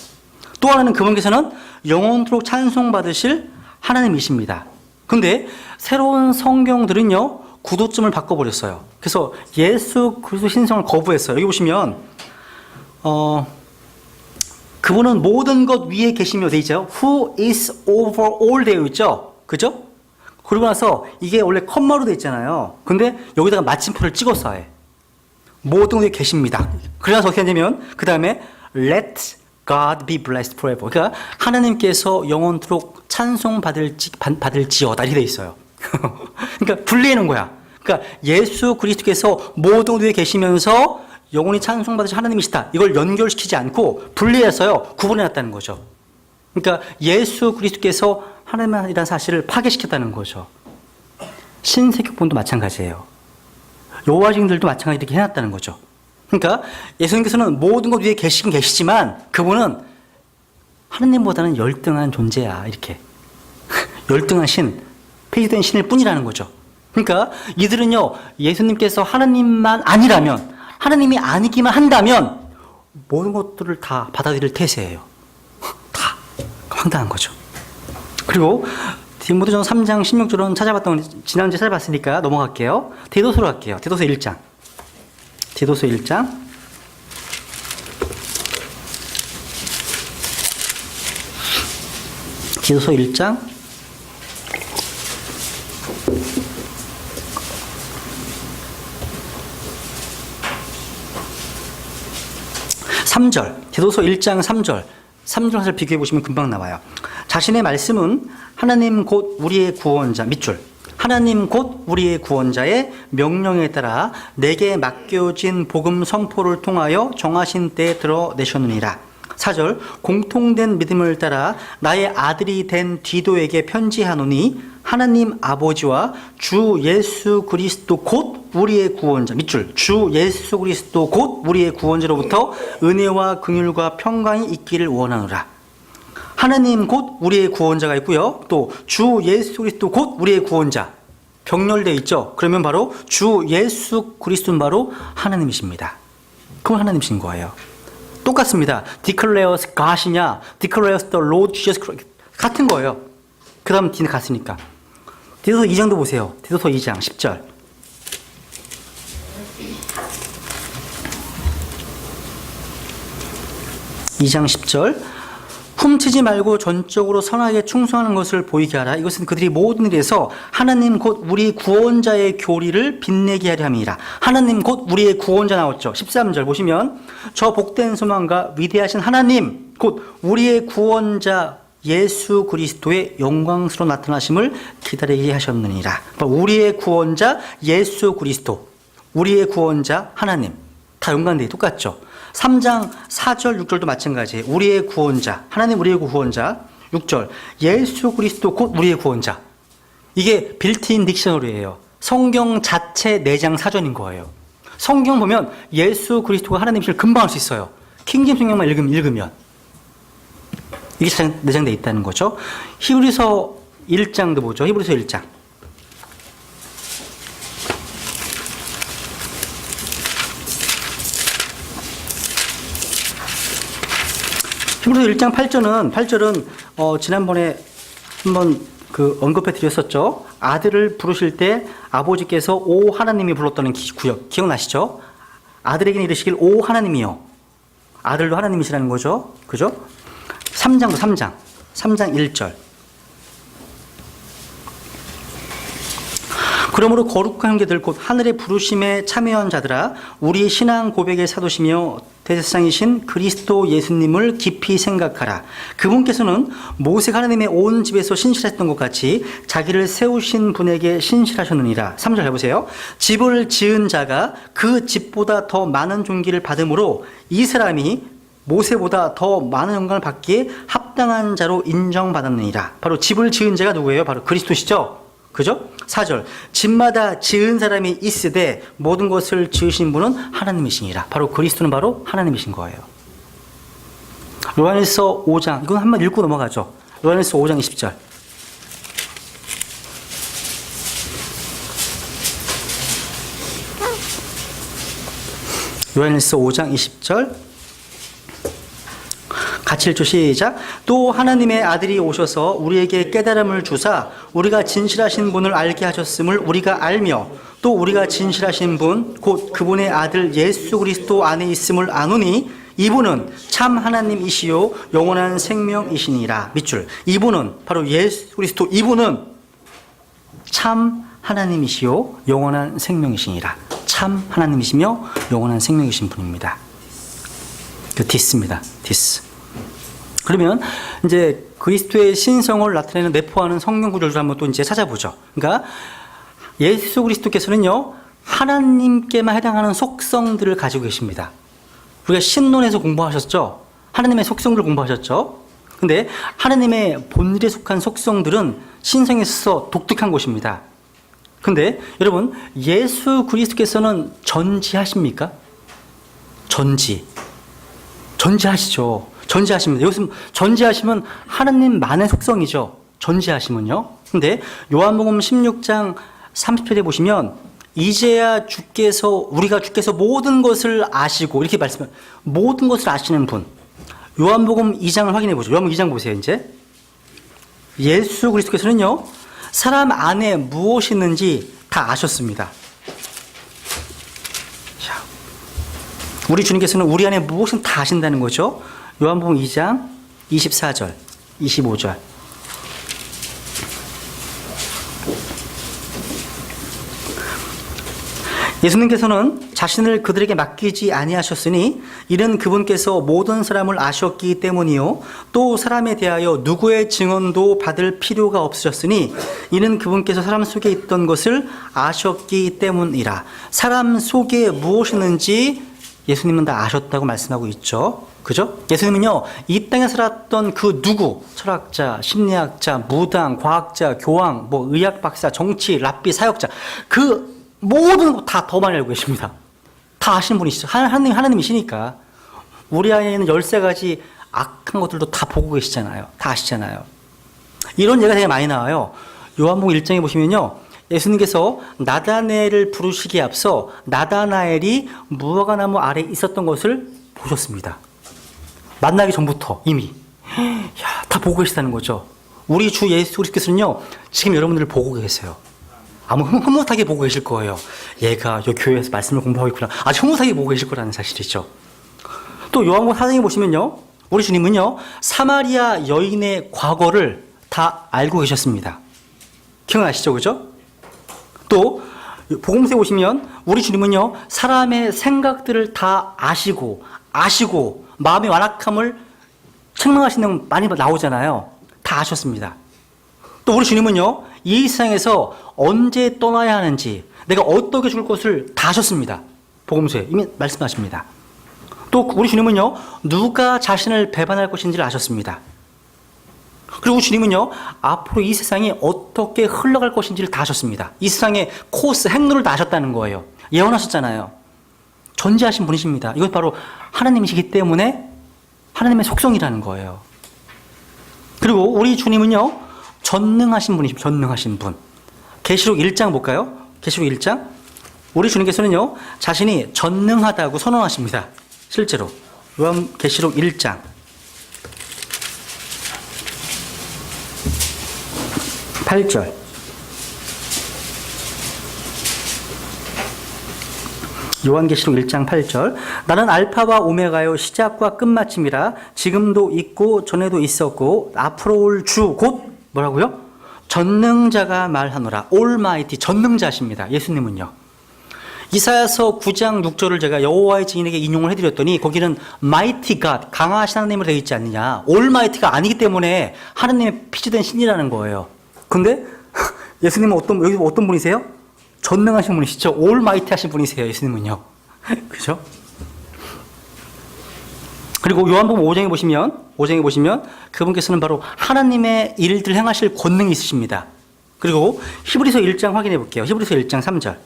또 하나는 그분께서는 영원토록 찬송받으실 하나님이십니다. 근데 새로운 성경들은요, 구도점을 바꿔버렸어요. 그래서 예수 그리스도 신성을 거부했어요. 여기 보시면 그분은 모든 것 위에 계시며 되어 있죠. Who is over all 되어 있죠. 그죠? 그러고 나서 이게 원래 컴마로 되어 있잖아요. 근데 여기다가 마침표를 찍었어 해. 모든 것 위에 계십니다. 그래서 어떻게 하냐면 그 다음에 Let God be blessed forever. 그러니까 하나님께서 영원토록 찬송 받을지어다 이렇게 되어 있어요. 그러니까 분리해 놓은 거야. 그러니까 예수 그리스도께서 모든 것 위에 계시면서 영원히 찬송받으신 하나님이시다. 이걸 연결시키지 않고 분리해서요, 구분해 놨다는 거죠. 그러니까 예수 그리스도께서 하나님이라는 사실을 파괴시켰다는 거죠. 신세격본도 마찬가지예요. 여호와증들도 마찬가지로 이렇게 해놨다는 거죠. 그러니까 예수님께서는 모든 것 위에 계시긴 계시지만 그분은 하나님보다는 열등한 존재야. 이렇게. 열등한 신, 폐지된 신일 뿐이라는 거죠. 그러니까 이들은요, 예수님께서 하나님만 아니라면, 하나님이 아니기만 한다면 모든 것들을 다 받아들일 태세예요. 다 황당한 거죠. 그리고 디모데전서 3장 16절은 지난주에 찾아봤으니까 넘어갈게요. 디도서로 갈게요. 디도서 1장. 디도서 1장. 디도서 1장 3절, 디도서 1장 3절, 3절 비교해 보시면 금방 나와요. 자신의 말씀은 하나님 곧 우리의 구원자, 밑줄. 하나님 곧 우리의 구원자의 명령에 따라 내게 맡겨진 복음 선포를 통하여 정하신 때에 드러내셨느니라. 4절, 공통된 믿음을 따라 나의 아들이 된 디도에게 편지하노니 하나님 아버지와 주 예수 그리스도 곧 우리의 구원자, 밑줄, 주 예수 그리스도 곧 우리의 구원자로부터 은혜와 긍휼과 평강이 있기를 원하노라. 하나님 곧 우리의 구원자가 있고요. 또 주 예수 그리스도 곧 우리의 구원자. 병렬되어 있죠. 그러면 바로 주 예수 그리스도는 바로 하나님이십니다. 그건 하나님이신 거예요. 똑같습니다. Declares God이냐, Declares the Lord Jesus Christ. 같은 거예요. 그 다음 뒤는 갔으니까. 디도서 2장도 보세요. 디도서 2장 10절. (2장 10절) 훔치지 말고 전적으로 선하게 충성하는 것을 보이게 하라. 이것은 그들이 모든 일에서 하나님 곧 우리 구원자의 교리를 빛내게 하려 함이라. 하나님 곧 우리의 구원자 나왔죠. 13절 보시면 저 복된 소망과 위대하신 하나님 곧 우리의 구원자 예수 그리스도의 영광스러운 나타나심을 기다리게 하셨느니라. 우리의 구원자 예수 그리스도, 우리의 구원자 하나님, 다 연관되어 똑같죠. 3장 4절 6절도 마찬가지예요. 우리의 구원자, 하나님 우리의 구원자. 6절 예수 그리스도 곧 우리의 구원자. 이게 빌트인 딕셔너리예요. 성경 자체 내장 사전인 거예요. 성경 보면 예수 그리스도가 하나님이실 금방 알 수 있어요. 킹제임 성경만 읽으면 이게 내장되어 있다는 거죠. 히브리서 1장도 보죠. 히브리서 1장. 히브리서 1장 8절은 지난번에 한번 언급해 드렸었죠. 아들을 부르실 때 아버지께서 오 하나님이 불렀다는 구역 기억나시죠? 아들에게 이르시길 오 하나님이요. 아들도 하나님이시라는 거죠. 그죠? 3장 1절. 그러므로 거룩한 형제들 곧 하늘의 부르심에 참여한 자들아 우리 신앙 고백의 사도시며 대제사장이신 그리스도 예수님을 깊이 생각하라. 그분께서는 모세가 하나님의 온 집에서 신실했던 것 같이 자기를 세우신 분에게 신실하셨느니라. 3절 해보세요. 집을 지은 자가 그 집보다 더 많은 존귀를 받음으로 이 사람이 모세보다 더 많은 영광을 받기에 합당한 자로 인정받았느니라. 바로 집을 지은 자가 누구예요? 바로 그리스도시죠. 그죠? 4절 집마다 지은 사람이 있으되 모든 것을 지으신 분은 하나님이시니라. 바로 그리스도는 바로 하나님이신 거예요. 요한일서 5장 이건 한번 읽고 넘어가죠. 요한일서 5장 20절 요한일서 5장 20절 같이 읽죠. 시작. 또 하나님의 아들이 오셔서 우리에게 깨달음을 주사 우리가 진실하신 분을 알게 하셨음을 우리가 알며 또 우리가 진실하신 분 곧 그분의 아들 예수 그리스도 안에 있음을 아노니 이분은 참 하나님이시요 영원한 생명이시니라. 밑줄. 이분은 바로 예수 그리스도 이분은 참 하나님이시요 영원한 생명이시니라. 참 하나님이시며 영원한 생명이신 분입니다. 그 디스입니다. 디스. 그러면 이제 그리스도의 신성을 나타내는 내포하는 성경 구절을 한번 또 이제 찾아보죠. 그러니까 예수 그리스도께서는요 하나님께만 해당하는 속성들을 가지고 계십니다. 우리가 신론에서 공부하셨죠. 하나님의 속성들을 공부하셨죠. 근데 하나님의 본질에 속한 속성들은 신성에 있어서 독특한 것입니다. 근데 여러분 예수 그리스도께서는 전지하십니까? 전지하시죠. 전지하십니다. 여기서 전지하시면 하나님만의 속성이죠. 전지하시면요. 근데 요한복음 16장 30절에 보시면 이제야 주께서 모든 것을 아시고 이렇게 말씀해요. 모든 것을 아시는 분. 요한복음 2장을 확인해 보죠. 요한복음 2장 보세요. 이제 예수 그리스도께서는요 사람 안에 무엇이 있는지 다 아셨습니다. 자, 우리 주님께서는 우리 안에 무엇은 다 아신다는 거죠. 요한복음 2장 24절 25절 예수님께서는 자신을 그들에게 맡기지 아니하셨으니 이는 그분께서 모든 사람을 아셨기 때문이요 또 사람에 대하여 누구의 증언도 받을 필요가 없으셨으니 이는 그분께서 사람 속에 있던 것을 아셨기 때문이라. 사람 속에 무엇이 있는지 예수님은 다 아셨다고 말씀하고 있죠. 그죠? 예수님은요, 이 땅에 살았던 그 누구, 철학자, 심리학자, 무당, 과학자, 교황, 의학 박사, 정치, 랍비, 사역자, 그 모든 거 다 더 많이 알고 계십니다. 다 아시는 분이시죠. 하나님이시니까. 우리 안에 있는 13가지 악한 것들도 다 보고 계시잖아요. 다 아시잖아요. 이런 예가 되게 많이 나와요. 요한복음 1장에 보시면요. 예수님께서 나다나엘을 부르시기에 앞서 나다나엘이 무화과나무 아래 있었던 것을 보셨습니다. 만나기 전부터 이미 다 보고 계시다는 거죠. 우리 주 예수 그리스도께서는요 지금 여러분들을 보고 계세요. 아마 흐뭇하게 보고 계실 거예요. 얘가 이 교회에서 말씀을 공부하고 있구나. 아주 흐뭇하게 보고 계실 거라는 사실이죠. 또 요한복음 4장에 보시면요 우리 주님은요 사마리아 여인의 과거를 다 알고 계셨습니다. 기억나시죠? 그죠? 또 복음서에 보시면 우리 주님은요 사람의 생각들을 다 아시고 마음의 완악함을 책망하시는 거 많이 나오잖아요. 다 아셨습니다. 또 우리 주님은요 이 세상에서 언제 떠나야 하는지 내가 어떻게 죽을 것을 다 아셨습니다. 복음서에 이미 말씀하십니다. 또 우리 주님은요 누가 자신을 배반할 것인지를 아셨습니다. 그리고 주님은요 앞으로 이 세상이 어떻게 흘러갈 것인지를 다 아셨습니다. 이 세상의 코스, 행로를 다 아셨다는 거예요. 예언하셨잖아요. 전지하신 분이십니다. 이것 바로 하나님이시기 때문에 하나님의 속성이라는 거예요. 그리고 우리 주님은요 전능하신 분이십니다. 전능하신 분. 계시록 1장 볼까요? 계시록 1장. 우리 주님께서는요 자신이 전능하다고 선언하십니다. 실제로 계시록 1장 8절. 요한계시록 1장 8절. 나는 알파와 오메가요 시작과 끝마침이라. 지금도 있고 전에도 있었고 앞으로 올 주 곧 뭐라고요? 전능자가 말하노라. Almighty, 전능자십니다. 예수님은요. 이사야서 9장 6절을 제가 여호와의 증인에게 인용을 해드렸더니 거기는 Mighty God, 강하신 하나님으로 되어 있지 않느냐. Almighty가 아니기 때문에 하나님의 피지된 신이라는 거예요. 근데 예수님은 여기 어떤 분이세요? 전능하신 분이시죠. Almighty 하신 분이세요. 예수님은요. 그죠? 그리고 요한복음 5장에 보시면 그분께서는 바로 하나님의 일들 행하실 권능이 있으십니다. 그리고 히브리서 1장 확인해 볼게요. 히브리서 1장 3절.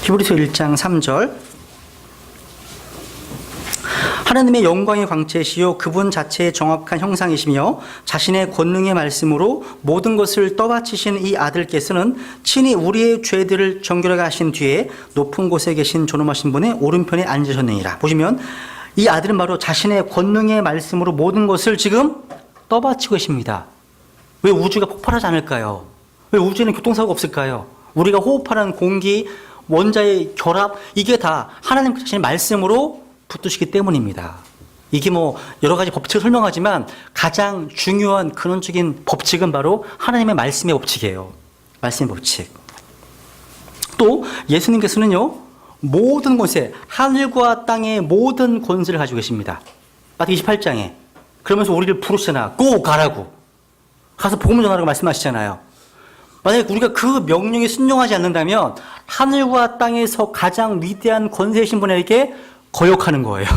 히브리서 1장 3절. 하나님의 영광의 광채시요 그분 자체의 정확한 형상이시며 자신의 권능의 말씀으로 모든 것을 떠받치신 이 아들께서는 친히 우리의 죄들을 정결하게 하신 뒤에 높은 곳에 계신 존엄하신 분의 오른편에 앉으셨느니라. 보시면 이 아들은 바로 자신의 권능의 말씀으로 모든 것을 지금 떠받치고 계십니다. 왜 우주가 폭발하지 않을까요? 왜 우주에는 교통사고가 없을까요? 우리가 호흡하는 공기, 원자의 결합, 이게 다 하나님 자신의 말씀으로 붙드시기 때문입니다. 이게 여러 가지 법칙을 설명하지만 가장 중요한 근원적인 법칙은 바로 하나님의 말씀의 법칙이에요. 말씀의 법칙. 또 예수님께서는요, 모든 곳에 하늘과 땅의 모든 권세를 가지고 계십니다. 마태복음 28장에. 그러면서 우리를 부르시잖아. 고 가라고. 가서 복음 전하라고 말씀하시잖아요. 만약에 우리가 그 명령에 순종하지 않는다면 하늘과 땅에서 가장 위대한 권세이신 분에게 거역하는 거예요.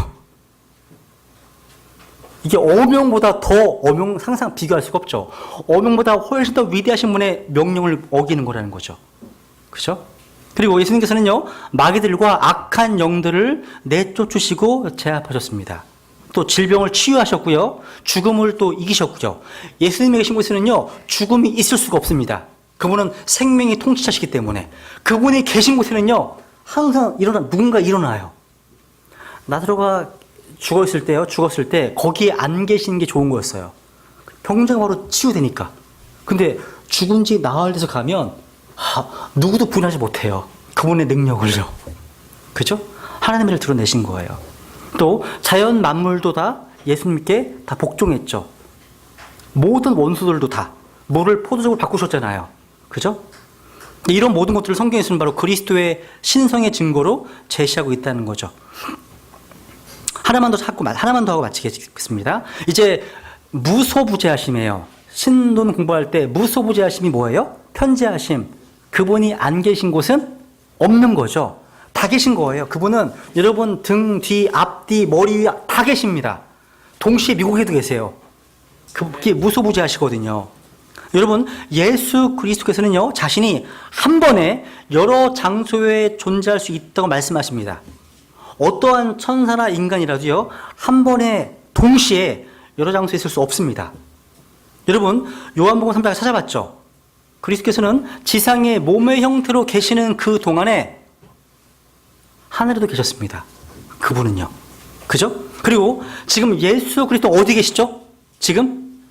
이게 어명보다 더 상상 비교할 수가 없죠. 어명보다 훨씬 더 위대하신 분의 명령을 어기는 거라는 거죠. 그죠? 그리고 예수님께서는요, 마귀들과 악한 영들을 내쫓으시고 제압하셨습니다. 또 질병을 치유하셨고요, 죽음을 또 이기셨고요. 예수님의 계신 곳에는요, 죽음이 있을 수가 없습니다. 그분은 생명이 통치자시기 때문에. 그분이 계신 곳에는요, 항상 누군가 일어나요. 나사로가 죽었을 때 거기에 안 계시는 게 좋은 거였어요. 병자가 바로 치유되니까. 근데 죽은 지 나흘 돼서 가면 누구도 부인하지 못해요. 그분의 능력을요. 그죠? 하나님을 드러내신 거예요. 또 자연 만물도 다 예수님께 다 복종했죠. 모든 원수들도 다 물을 포도주로 바꾸셨잖아요. 그죠? 이런 모든 것들을 성경에서는 바로 그리스도의 신성의 증거로 제시하고 있다는 거죠. 하나만 더 하고 마치겠습니다. 이제 무소부재하심이에요. 신론 공부할 때 무소부재하심이 뭐예요? 편재하심. 그분이 안 계신 곳은 없는 거죠. 다 계신 거예요. 그분은 여러분 등, 뒤, 앞뒤, 머리 위 다 계십니다. 동시에 미국에도 계세요. 그게 무소부재하시거든요. 여러분, 예수 그리스도께서는요, 자신이 한 번에 여러 장소에 존재할 수 있다고 말씀하십니다. 어떠한 천사나 인간이라도요, 한 번에 동시에 여러 장소에 있을 수 없습니다. 여러분, 요한복음 3장을 찾아봤죠? 그리스도께서는 지상의 몸의 형태로 계시는 그 동안에 하늘에도 계셨습니다. 그분은요. 그죠? 그리고 지금 예수 그리스도 어디 계시죠? 지금?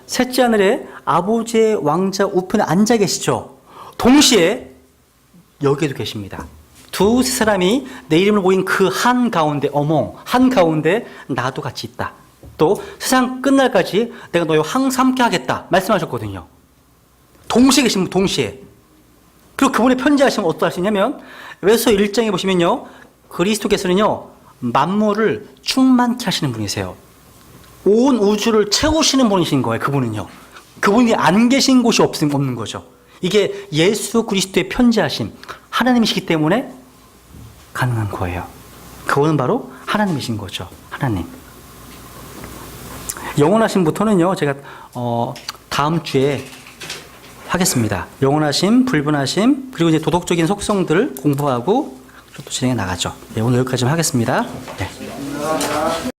셋째 하늘에 아버지의 왕자 우편에 앉아 계시죠? 동시에 여기에도 계십니다. 두세 사람이 내 이름을 모인 그 한가운데 한가운데 나도 같이 있다. 또 세상 끝날까지 내가 너희와 항상 함께 하겠다 말씀하셨거든요. 동시에 계시면 동시에. 그리고 그분의 편지하시면 어떠하시냐면 에베소 1장에 보시면요, 그리스도께서는요 만물을 충만케 하시는 분이세요. 온 우주를 채우시는 분이신 거예요. 그분은요. 그분이 안 계신 곳이 없는 거죠. 이게 예수 그리스도의 편지하심, 하나님이시기 때문에 가능한 거예요. 그거는 바로 하나님이신 거죠. 하나님. 영원하심부터는요, 제가 다음 주에 하겠습니다. 영원하심, 불분하심, 그리고 이제 도덕적인 속성들을 공부하고 또 진행해 나가죠. 네, 오늘 여기까지 하겠습니다. 네.